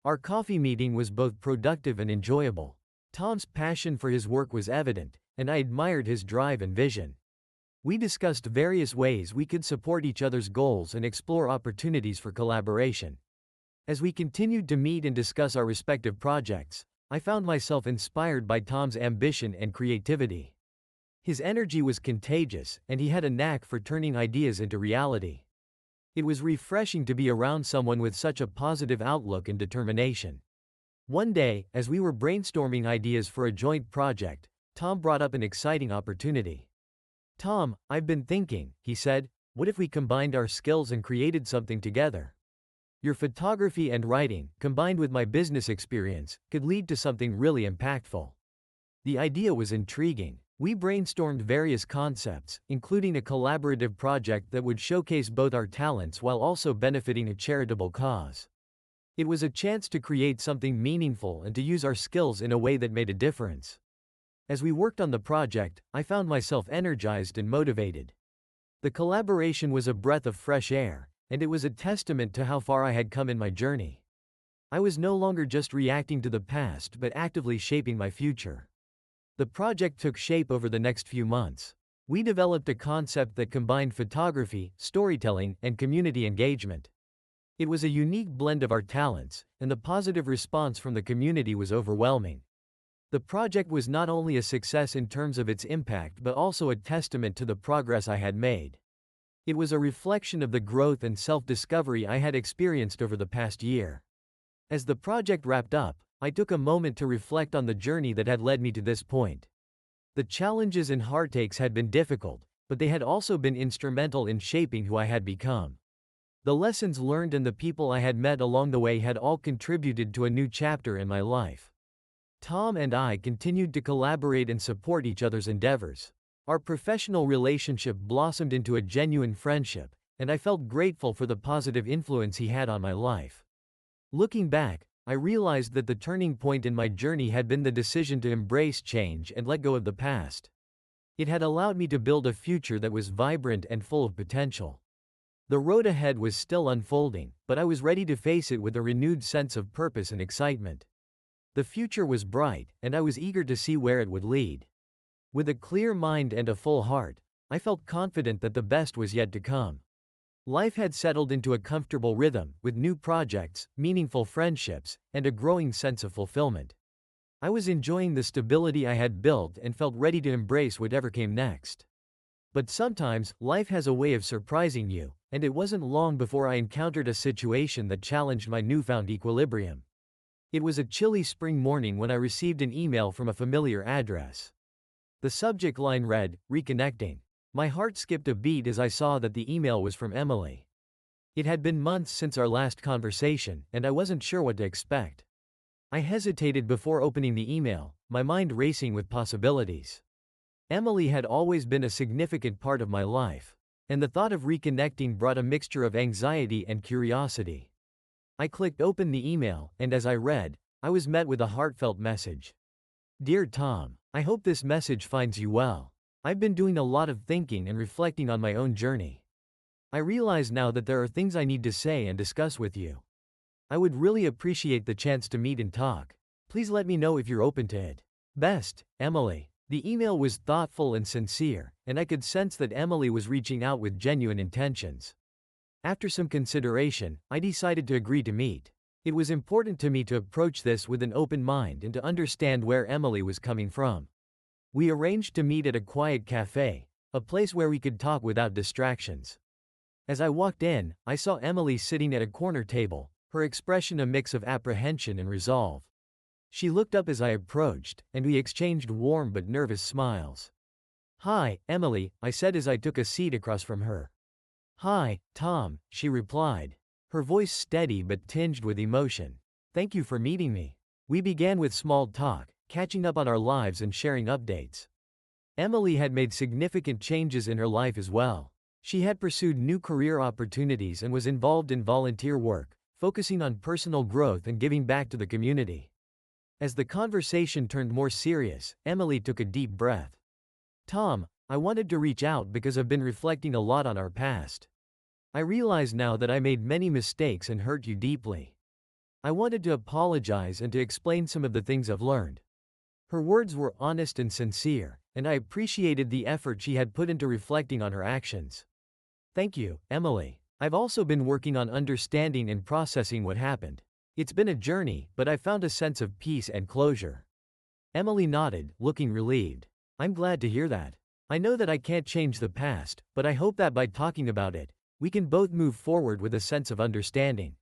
Our coffee meeting was both productive and enjoyable. Tom's passion for his work was evident, and I admired his drive and vision. We discussed various ways we could support each other's goals and explore opportunities for collaboration. As we continued to meet and discuss our respective projects, I found myself inspired by Tom's ambition and creativity. His energy was contagious, and he had a knack for turning ideas into reality. It was refreshing to be around someone with such a positive outlook and determination. One day, as we were brainstorming ideas for a joint project, Tom brought up an exciting opportunity. "Tom, I've been thinking," he said, "what if we combined our skills and created something together? Your photography and writing, combined with my business experience, could lead to something really impactful." The idea was intriguing. We brainstormed various concepts, including a collaborative project that would showcase both our talents while also benefiting a charitable cause. It was a chance to create something meaningful and to use our skills in a way that made a difference. As we worked on the project, I found myself energized and motivated. The collaboration was a breath of fresh air, and it was a testament to how far I had come in my journey. I was no longer just reacting to the past but actively shaping my future. The project took shape over the next few months. We developed a concept that combined photography, storytelling, and community engagement. It was a unique blend of our talents, and the positive response from the community was overwhelming. The project was not only a success in terms of its impact but also a testament to the progress I had made. It was a reflection of the growth and self-discovery I had experienced over the past year. As the project wrapped up, I took a moment to reflect on the journey that had led me to this point. The challenges and heartaches had been difficult, but they had also been instrumental in shaping who I had become. The lessons learned and the people I had met along the way had all contributed to a new chapter in my life. Tom and I continued to collaborate and support each other's endeavors. Our professional relationship blossomed into a genuine friendship, and I felt grateful for the positive influence he had on my life. Looking back, I realized that the turning point in my journey had been the decision to embrace change and let go of the past. It had allowed me to build a future that was vibrant and full of potential. The road ahead was still unfolding, but I was ready to face it with a renewed sense of purpose and excitement. The future was bright, and I was eager to see where it would lead. With a clear mind and a full heart, I felt confident that the best was yet to come. Life had settled into a comfortable rhythm, with new projects, meaningful friendships, and a growing sense of fulfillment. I was enjoying the stability I had built and felt ready to embrace whatever came next. But sometimes, life has a way of surprising you, and it wasn't long before I encountered a situation that challenged my newfound equilibrium. It was a chilly spring morning when I received an email from a familiar address. The subject line read, "Reconnecting." My heart skipped a beat as I saw that the email was from Emily. It had been months since our last conversation, and I wasn't sure what to expect. I hesitated before opening the email, my mind racing with possibilities. Emily had always been a significant part of my life, and the thought of reconnecting brought a mixture of anxiety and curiosity. I clicked open the email, and as I read, I was met with a heartfelt message. "Dear Tom, I hope this message finds you well. I've been doing a lot of thinking and reflecting on my own journey. I realize now that there are things I need to say and discuss with you. I would really appreciate the chance to meet and talk. Please let me know if you're open to it. Best, Emily." The email was thoughtful and sincere, and I could sense that Emily was reaching out with genuine intentions. After some consideration, I decided to agree to meet. It was important to me to approach this with an open mind and to understand where Emily was coming from. We arranged to meet at a quiet cafe, a place where we could talk without distractions. As I walked in, I saw Emily sitting at a corner table, her expression a mix of apprehension and resolve. She looked up as I approached, and we exchanged warm but nervous smiles. "Hi, Emily," I said as I took a seat across from her. "Hi, Tom," she replied, her voice steady but tinged with emotion. "Thank you for meeting me." We began with small talk, catching up on our lives and sharing updates. Emily had made significant changes in her life as well. She had pursued new career opportunities and was involved in volunteer work, focusing on personal growth and giving back to the community. As the conversation turned more serious, Emily took a deep breath. "Tom, I wanted to reach out because I've been reflecting a lot on our past. I realize now that I made many mistakes and hurt you deeply. I wanted to apologize and to explain some of the things I've learned." Her words were honest and sincere, and I appreciated the effort she had put into reflecting on her actions. "Thank you, Emily. I've also been working on understanding and processing what happened. It's been a journey, but I found a sense of peace and closure." Emily nodded, looking relieved. "I'm glad to hear that. I know that I can't change the past, but I hope that by talking about it, we can both move forward with a sense of understanding."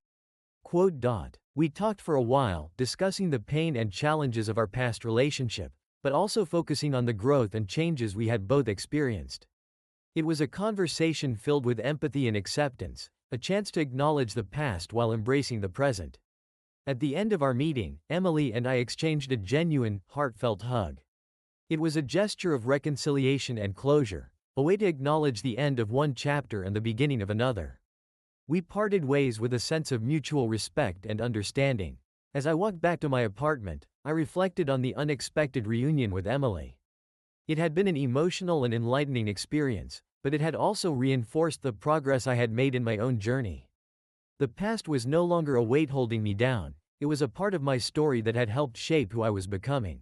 We talked for a while, discussing the pain and challenges of our past relationship, but also focusing on the growth and changes we had both experienced. It was a conversation filled with empathy and acceptance, a chance to acknowledge the past while embracing the present. At the end of our meeting, Emily and I exchanged a genuine, heartfelt hug. It was a gesture of reconciliation and closure, a way to acknowledge the end of one chapter and the beginning of another. We parted ways with a sense of mutual respect and understanding. As I walked back to my apartment, I reflected on the unexpected reunion with Emily. It had been an emotional and enlightening experience, but it had also reinforced the progress I had made in my own journey. The past was no longer a weight holding me down, it was a part of my story that had helped shape who I was becoming.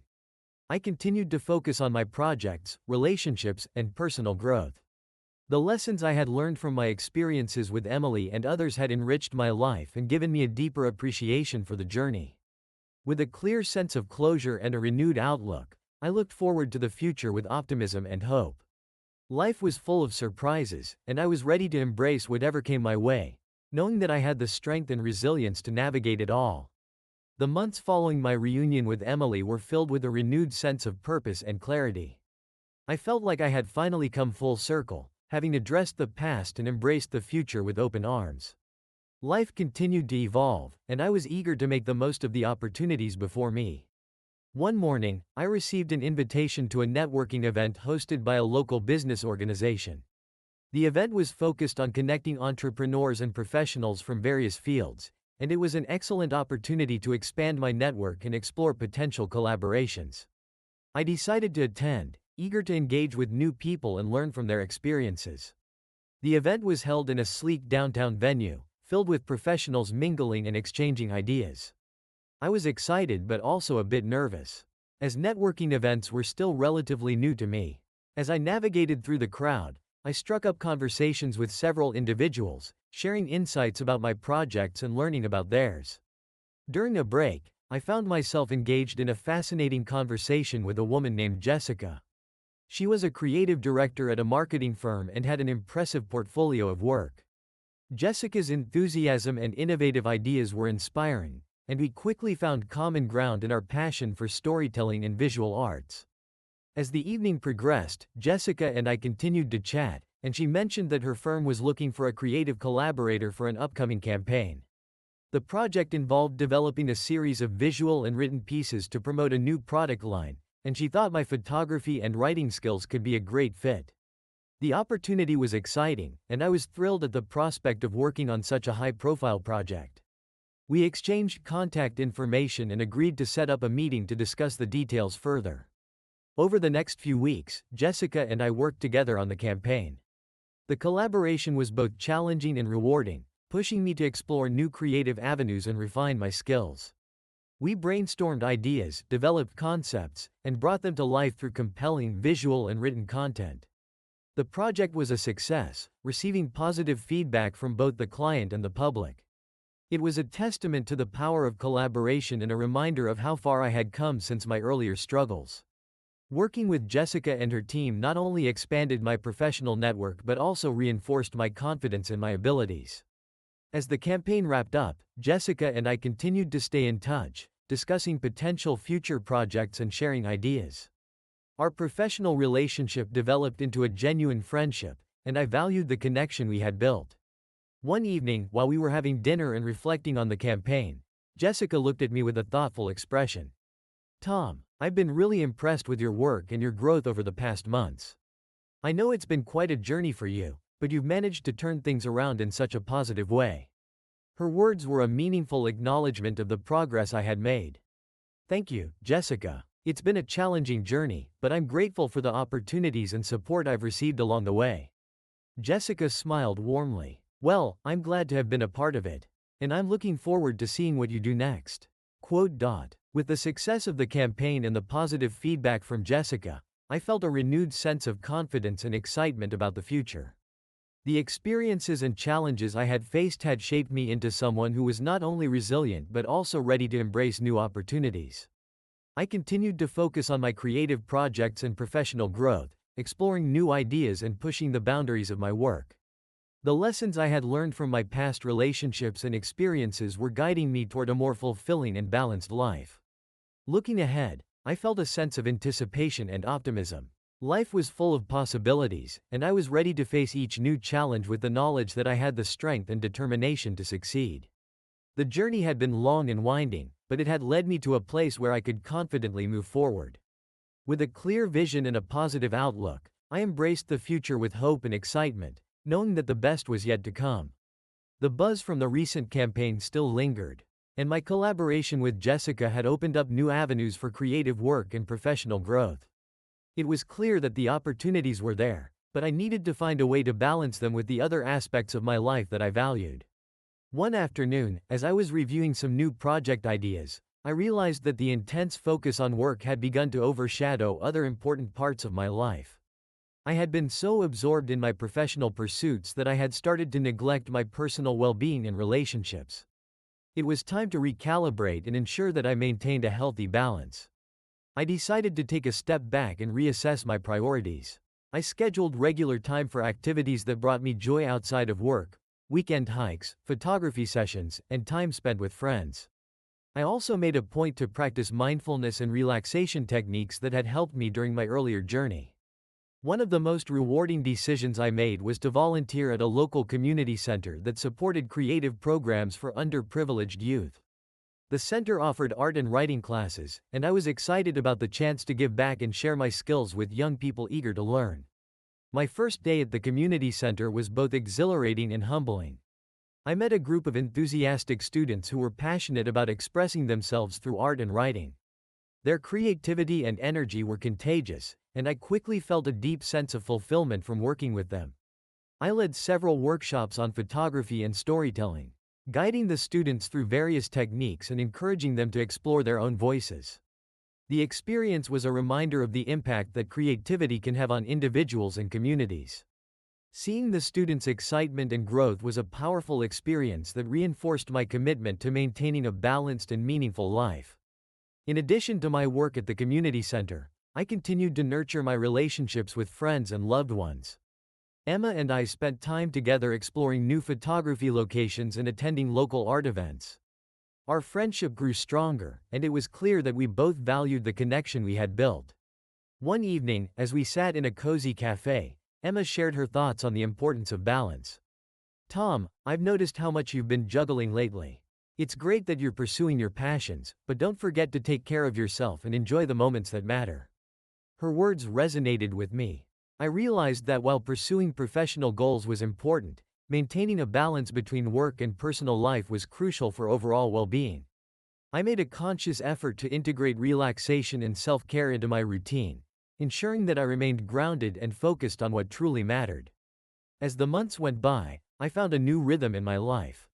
I continued to focus on my projects, relationships, and personal growth. The lessons I had learned from my experiences with Emily and others had enriched my life and given me a deeper appreciation for the journey. With a clear sense of closure and a renewed outlook, I looked forward to the future with optimism and hope. Life was full of surprises, and I was ready to embrace whatever came my way, knowing that I had the strength and resilience to navigate it all. The months following my reunion with Emily were filled with a renewed sense of purpose and clarity. I felt like I had finally come full circle, having addressed the past and embraced the future with open arms. Life continued to evolve, and I was eager to make the most of the opportunities before me. One morning, I received an invitation to a networking event hosted by a local business organization. The event was focused on connecting entrepreneurs and professionals from various fields, and it was an excellent opportunity to expand my network and explore potential collaborations. I decided to attend, eager to engage with new people and learn from their experiences. The event was held in a sleek downtown venue, filled with professionals mingling and exchanging ideas. I was excited but also a bit nervous, as networking events were still relatively new to me. As I navigated through the crowd, I struck up conversations with several individuals, sharing insights about my projects and learning about theirs. During a break, I found myself engaged in a fascinating conversation with a woman named Jessica. She was a creative director at a marketing firm and had an impressive portfolio of work. Jessica's enthusiasm and innovative ideas were inspiring, and we quickly found common ground in our passion for storytelling and visual arts. As the evening progressed, Jessica and I continued to chat, and she mentioned that her firm was looking for a creative collaborator for an upcoming campaign. The project involved developing a series of visual and written pieces to promote a new product line, and she thought my photography and writing skills could be a great fit. The opportunity was exciting, and I was thrilled at the prospect of working on such a high-profile project. We exchanged contact information and agreed to set up a meeting to discuss the details further. Over the next few weeks, Jessica and I worked together on the campaign. The collaboration was both challenging and rewarding, pushing me to explore new creative avenues and refine my skills. We brainstormed ideas, developed concepts, and brought them to life through compelling visual and written content. The project was a success, receiving positive feedback from both the client and the public. It was a testament to the power of collaboration and a reminder of how far I had come since my earlier struggles. Working with Jessica and her team not only expanded my professional network but also reinforced my confidence in my abilities. As the campaign wrapped up, Jessica and I continued to stay in touch, discussing potential future projects and sharing ideas. Our professional relationship developed into a genuine friendship, and I valued the connection we had built. One evening, while we were having dinner and reflecting on the campaign, Jessica looked at me with a thoughtful expression. "Tom, I've been really impressed with your work and your growth over the past months. I know it's been quite a journey for you, but you've managed to turn things around in such a positive way." Her words were a meaningful acknowledgement of the progress I had made. "Thank you, Jessica. It's been a challenging journey, but I'm grateful for the opportunities and support I've received along the way." Jessica smiled warmly. "Well, I'm glad to have been a part of it. And I'm looking forward to seeing what you do next." With the success of the campaign and the positive feedback from Jessica, I felt a renewed sense of confidence and excitement about the future. The experiences and challenges I had faced had shaped me into someone who was not only resilient but also ready to embrace new opportunities. I continued to focus on my creative projects and professional growth, exploring new ideas and pushing the boundaries of my work. The lessons I had learned from my past relationships and experiences were guiding me toward a more fulfilling and balanced life. Looking ahead, I felt a sense of anticipation and optimism. Life was full of possibilities, and I was ready to face each new challenge with the knowledge that I had the strength and determination to succeed. The journey had been long and winding, but it had led me to a place where I could confidently move forward. With a clear vision and a positive outlook, I embraced the future with hope and excitement, knowing that the best was yet to come. The buzz from the recent campaign still lingered, and my collaboration with Jessica had opened up new avenues for creative work and professional growth. It was clear that the opportunities were there, but I needed to find a way to balance them with the other aspects of my life that I valued. One afternoon, as I was reviewing some new project ideas, I realized that the intense focus on work had begun to overshadow other important parts of my life. I had been so absorbed in my professional pursuits that I had started to neglect my personal well-being and relationships. It was time to recalibrate and ensure that I maintained a healthy balance. I decided to take a step back and reassess my priorities. I scheduled regular time for activities that brought me joy outside of work, weekend hikes, photography sessions, and time spent with friends. I also made a point to practice mindfulness and relaxation techniques that had helped me during my earlier journey. One of the most rewarding decisions I made was to volunteer at a local community center that supported creative programs for underprivileged youth. The center offered art and writing classes, and I was excited about the chance to give back and share my skills with young people eager to learn. My first day at the community center was both exhilarating and humbling. I met a group of enthusiastic students who were passionate about expressing themselves through art and writing. Their creativity and energy were contagious, and I quickly felt a deep sense of fulfillment from working with them. I led several workshops on photography and storytelling, guiding the students through various techniques and encouraging them to explore their own voices. The experience was a reminder of the impact that creativity can have on individuals and communities. Seeing the students' excitement and growth was a powerful experience that reinforced my commitment to maintaining a balanced and meaningful life. In addition to my work at the community center, I continued to nurture my relationships with friends and loved ones. Emma and I spent time together exploring new photography locations and attending local art events. Our friendship grew stronger, and it was clear that we both valued the connection we had built. One evening, as we sat in a cozy cafe, Emma shared her thoughts on the importance of balance. "Tom, I've noticed how much you've been juggling lately. It's great that you're pursuing your passions, but don't forget to take care of yourself and enjoy the moments that matter." Her words resonated with me. I realized that while pursuing professional goals was important, maintaining a balance between work and personal life was crucial for overall well-being. I made a conscious effort to integrate relaxation and self-care into my routine, ensuring that I remained grounded and focused on what truly mattered. As the months went by, I found a new rhythm in my life.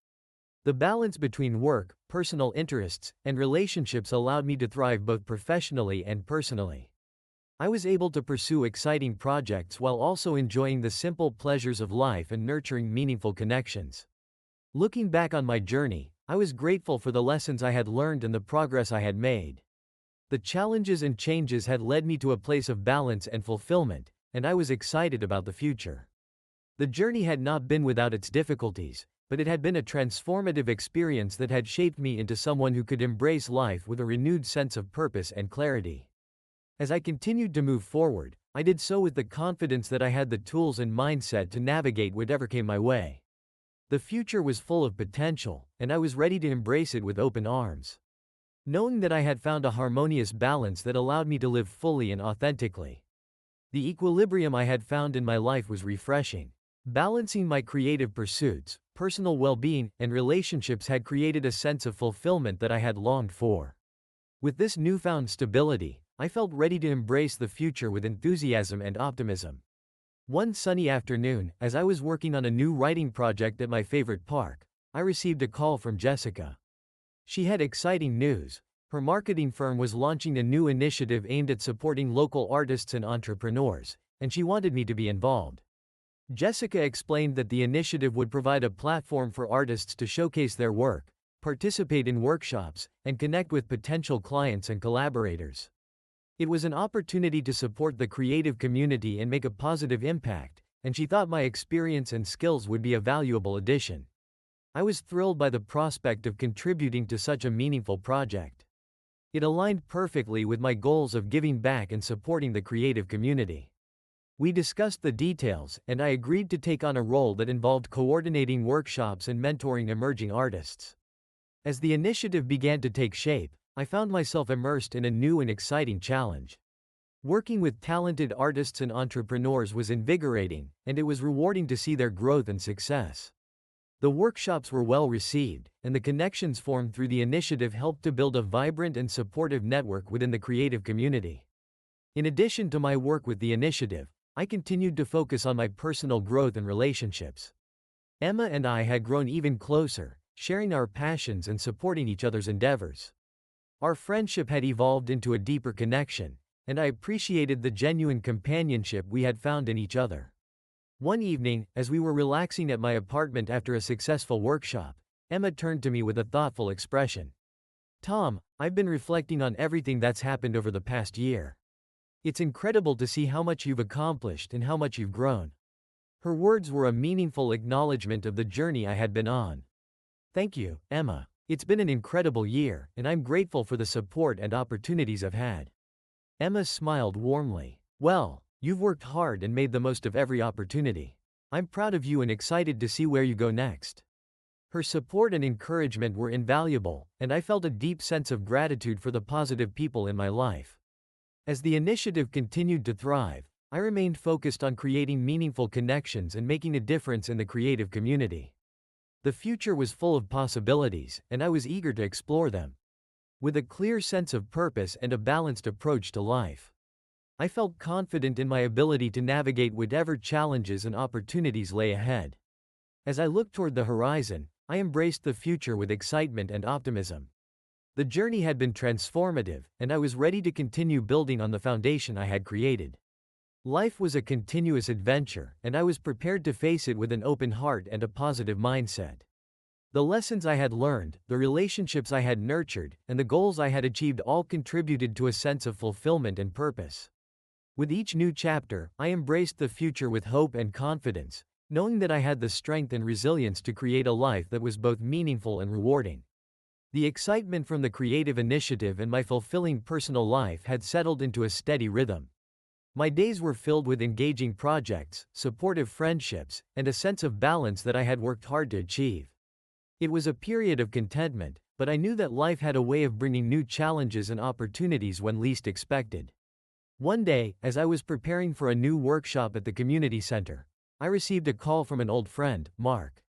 The balance between work, personal interests, and relationships allowed me to thrive both professionally and personally. I was able to pursue exciting projects while also enjoying the simple pleasures of life and nurturing meaningful connections. Looking back on my journey, I was grateful for the lessons I had learned and the progress I had made. The challenges and changes had led me to a place of balance and fulfillment, and I was excited about the future. The journey had not been without its difficulties, but it had been a transformative experience that had shaped me into someone who could embrace life with a renewed sense of purpose and clarity. As I continued to move forward, I did so with the confidence that I had the tools and mindset to navigate whatever came my way. The future was full of potential, and I was ready to embrace it with open arms. Knowing that I had found a harmonious balance that allowed me to live fully and authentically. The equilibrium I had found in my life was refreshing. Balancing my creative pursuits, personal well-being, and relationships had created a sense of fulfillment that I had longed for. With this newfound stability, I felt ready to embrace the future with enthusiasm and optimism. One sunny afternoon, as I was working on a new writing project at my favorite park, I received a call from Jessica. She had exciting news. Her marketing firm was launching a new initiative aimed at supporting local artists and entrepreneurs, and she wanted me to be involved. Jessica explained that the initiative would provide a platform for artists to showcase their work, participate in workshops, and connect with potential clients and collaborators. It was an opportunity to support the creative community and make a positive impact, and she thought my experience and skills would be a valuable addition. I was thrilled by the prospect of contributing to such a meaningful project. It aligned perfectly with my goals of giving back and supporting the creative community. We discussed the details, and I agreed to take on a role that involved coordinating workshops and mentoring emerging artists. As the initiative began to take shape, I found myself immersed in a new and exciting challenge. Working with talented artists and entrepreneurs was invigorating, and it was rewarding to see their growth and success. The workshops were well received, and the connections formed through the initiative helped to build a vibrant and supportive network within the creative community. In addition to my work with the initiative, I continued to focus on my personal growth and relationships. Emma and I had grown even closer, sharing our passions and supporting each other's endeavors. Our friendship had evolved into a deeper connection, and I appreciated the genuine companionship we had found in each other. One evening, as we were relaxing at my apartment after a successful workshop, Emma turned to me with a thoughtful expression. "Tom, I've been reflecting on everything that's happened over the past year. It's incredible to see how much you've accomplished and how much you've grown." Her words were a meaningful acknowledgement of the journey I had been on. "Thank you, Emma. It's been an incredible year, and I'm grateful for the support and opportunities I've had." Emma smiled warmly. "Well, you've worked hard and made the most of every opportunity. I'm proud of you and excited to see where you go next." Her support and encouragement were invaluable, and I felt a deep sense of gratitude for the positive people in my life. As the initiative continued to thrive, I remained focused on creating meaningful connections and making a difference in the creative community. The future was full of possibilities, and I was eager to explore them. With a clear sense of purpose and a balanced approach to life, I felt confident in my ability to navigate whatever challenges and opportunities lay ahead. As I looked toward the horizon, I embraced the future with excitement and optimism. The journey had been transformative, and I was ready to continue building on the foundation I had created. Life was a continuous adventure, and I was prepared to face it with an open heart and a positive mindset. The lessons I had learned, the relationships I had nurtured, and the goals I had achieved all contributed to a sense of fulfillment and purpose. With each new chapter, I embraced the future with hope and confidence, knowing that I had the strength and resilience to create a life that was both meaningful and rewarding. The excitement from the creative initiative and my fulfilling personal life had settled into a steady rhythm. My days were filled with engaging projects, supportive friendships, and a sense of balance that I had worked hard to achieve. It was a period of contentment, but I knew that life had a way of bringing new challenges and opportunities when least expected. One day, as I was preparing for a new workshop at the community center, I received a call from an old friend, Mark.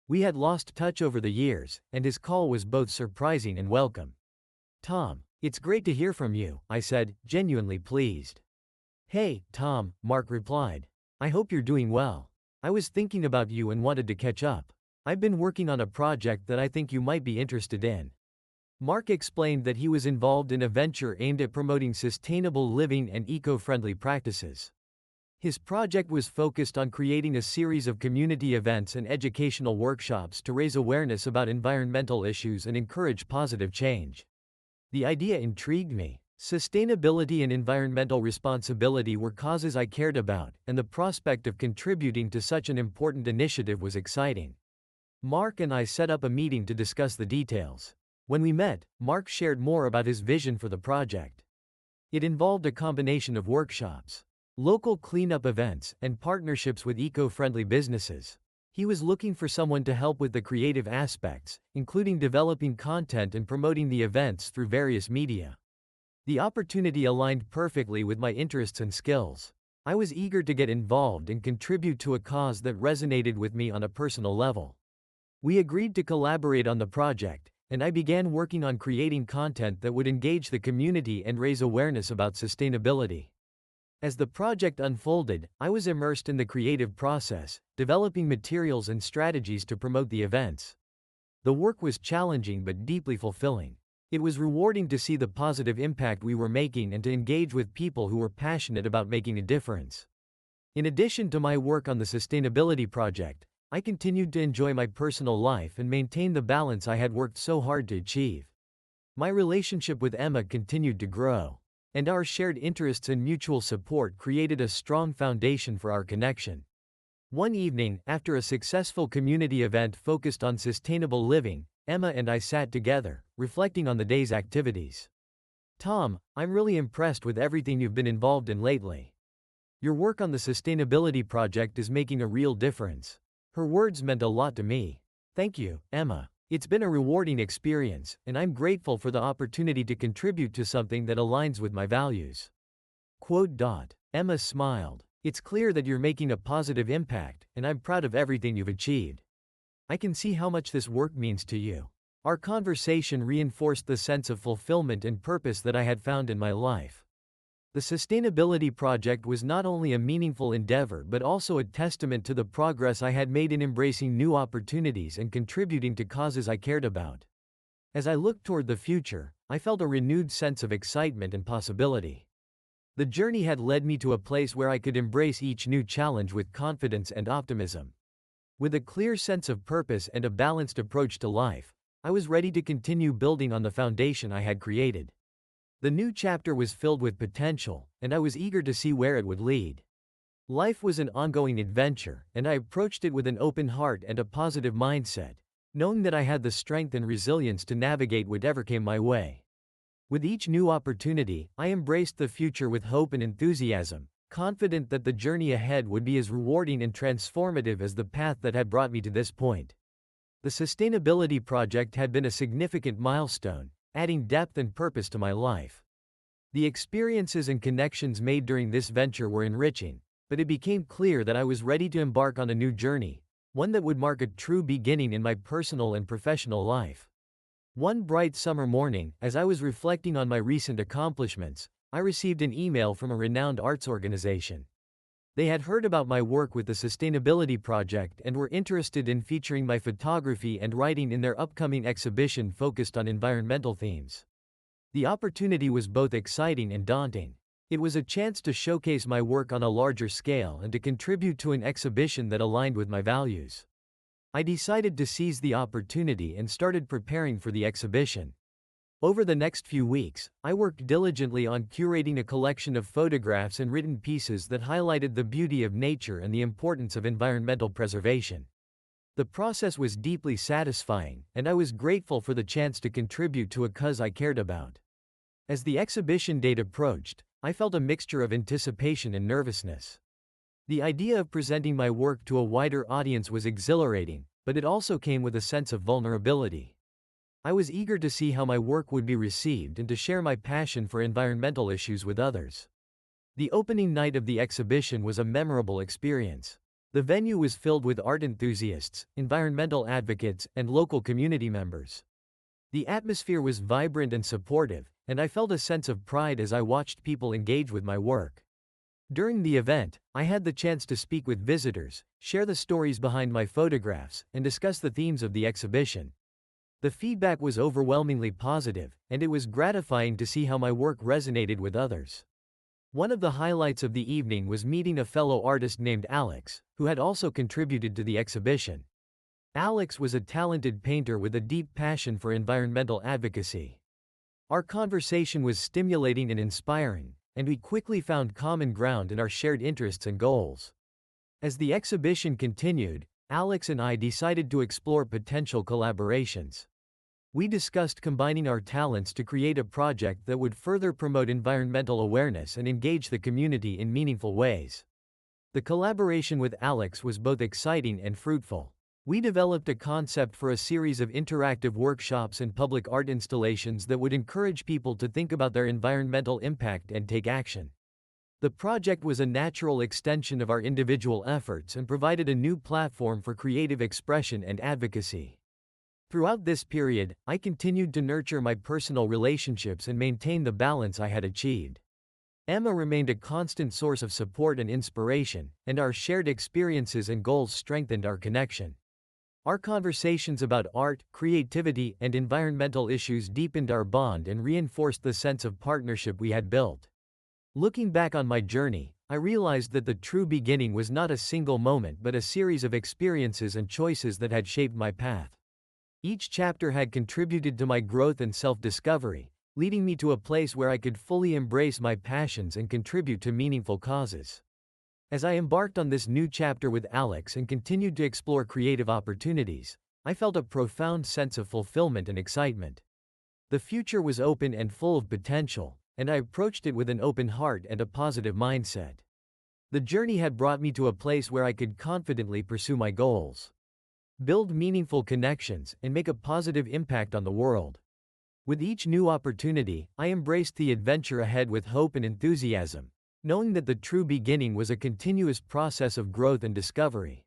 We had lost touch over the years, and his call was both surprising and welcome. "Tom, it's great to hear from you," I said, genuinely pleased. "Hey, Tom," Mark replied. "I hope you're doing well. I was thinking about you and wanted to catch up. I've been working on a project that I think you might be interested in." Mark explained that he was involved in a venture aimed at promoting sustainable living and eco-friendly practices. His project was focused on creating a series of community events and educational workshops to raise awareness about environmental issues and encourage positive change. The idea intrigued me. Sustainability and environmental responsibility were causes I cared about, and the prospect of contributing to such an important initiative was exciting. Mark and I set up a meeting to discuss the details. When we met, Mark shared more about his vision for the project. It involved a combination of workshops, local cleanup events, and partnerships with eco-friendly businesses. He was looking for someone to help with the creative aspects, including developing content and promoting the events through various media. The opportunity aligned perfectly with my interests and skills. I was eager to get involved and contribute to a cause that resonated with me on a personal level. We agreed to collaborate on the project, and I began working on creating content that would engage the community and raise awareness about sustainability. As the project unfolded, I was immersed in the creative process, developing materials and strategies to promote the events. The work was challenging but deeply fulfilling. It was rewarding to see the positive impact we were making and to engage with people who were passionate about making a difference. In addition to my work on the sustainability project, I continued to enjoy my personal life and maintain the balance I had worked so hard to achieve. My relationship with Emma continued to grow, and our shared interests and mutual support created a strong foundation for our connection. One evening, after a successful community event focused on sustainable living, Emma and I sat together, reflecting on the day's activities. "Tom, I'm really impressed with everything you've been involved in lately. Your work on the sustainability project is making a real difference." Her words meant a lot to me. "Thank you, Emma. It's been a rewarding experience, and I'm grateful for the opportunity to contribute to something that aligns with my values." Emma smiled. "It's clear that you're making a positive impact, and I'm proud of everything you've achieved. I can see how much this work means to you." Our conversation reinforced the sense of fulfillment and purpose that I had found in my life. The sustainability project was not only a meaningful endeavor but also a testament to the progress I had made in embracing new opportunities and contributing to causes I cared about. As I looked toward the future, I felt a renewed sense of excitement and possibility. The journey had led me to a place where I could embrace each new challenge with confidence and optimism. With a clear sense of purpose and a balanced approach to life, I was ready to continue building on the foundation I had created. The new chapter was filled with potential, and I was eager to see where it would lead. Life was an ongoing adventure, and I approached it with an open heart and a positive mindset, knowing that I had the strength and resilience to navigate whatever came my way. With each new opportunity, I embraced the future with hope and enthusiasm, confident that the journey ahead would be as rewarding and transformative as the path that had brought me to this point. The sustainability project had been a significant milestone, adding depth and purpose to my life. The experiences and connections made during this venture were enriching, but it became clear that I was ready to embark on a new journey, one that would mark a true beginning in my personal and professional life. One bright summer morning, as I was reflecting on my recent accomplishments, I received an email from a renowned arts organization. They had heard about my work with the sustainability project and were interested in featuring my photography and writing in their upcoming exhibition focused on environmental themes. The opportunity was both exciting and daunting. It was a chance to showcase my work on a larger scale and to contribute to an exhibition that aligned with my values. I decided to seize the opportunity and started preparing for the exhibition. Over the next few weeks, I worked diligently on curating a collection of photographs and written pieces that highlighted the beauty of nature and the importance of environmental preservation. The process was deeply satisfying, and I was grateful for the chance to contribute to a cause I cared about. As the exhibition date approached, I felt a mixture of anticipation and nervousness. The idea of presenting my work to a wider audience was exhilarating, but it also came with a sense of vulnerability. I was eager to see how my work would be received and to share my passion for environmental issues with others. The opening night of the exhibition was a memorable experience. The venue was filled with art enthusiasts, environmental advocates, and local community members. The atmosphere was vibrant and supportive, and I felt a sense of pride as I watched people engage with my work. During the event, I had the chance to speak with visitors, share the stories behind my photographs, and discuss the themes of the exhibition. The feedback was overwhelmingly positive, and it was gratifying to see how my work resonated with others. One of the highlights of the evening was meeting a fellow artist named Alex, who had also contributed to the exhibition. Alex was a talented painter with a deep passion for environmental advocacy. Our conversation was stimulating and inspiring, and we quickly found common ground in our shared interests and goals. As the exhibition continued, Alex and I decided to explore potential collaborations. We discussed combining our talents to create a project that would further promote environmental awareness and engage the community in meaningful ways. The collaboration with Alex was both exciting and fruitful. We developed a concept for a series of interactive workshops and public art installations that would encourage people to think about their environmental impact and take action. The project was a natural extension of our individual efforts and provided a new platform for creative expression and advocacy. Throughout this period, I continued to nurture my personal relationships and maintain the balance I had achieved. Emma remained a constant source of support and inspiration, and our shared experiences and goals strengthened our connection. Our conversations about art, creativity, and environmental issues deepened our bond and reinforced the sense of partnership we had built. Looking back on my journey, I realized that the true beginning was not a single moment but a series of experiences and choices that had shaped my path. Each chapter had contributed to my growth and self-discovery, leading me to a place where I could fully embrace my passions and contribute to meaningful causes. As I embarked on this new chapter with Alex and continued to explore creative opportunities, I felt a profound sense of fulfillment and excitement. The future was open and full of potential, and I approached it with an open heart and a positive mindset. The journey had brought me to a place where I could confidently pursue my goals, build meaningful connections, and make a positive impact on the world. With each new opportunity, I embraced the adventure ahead with hope and enthusiasm, knowing that the true beginning was a continuous process of growth and discovery.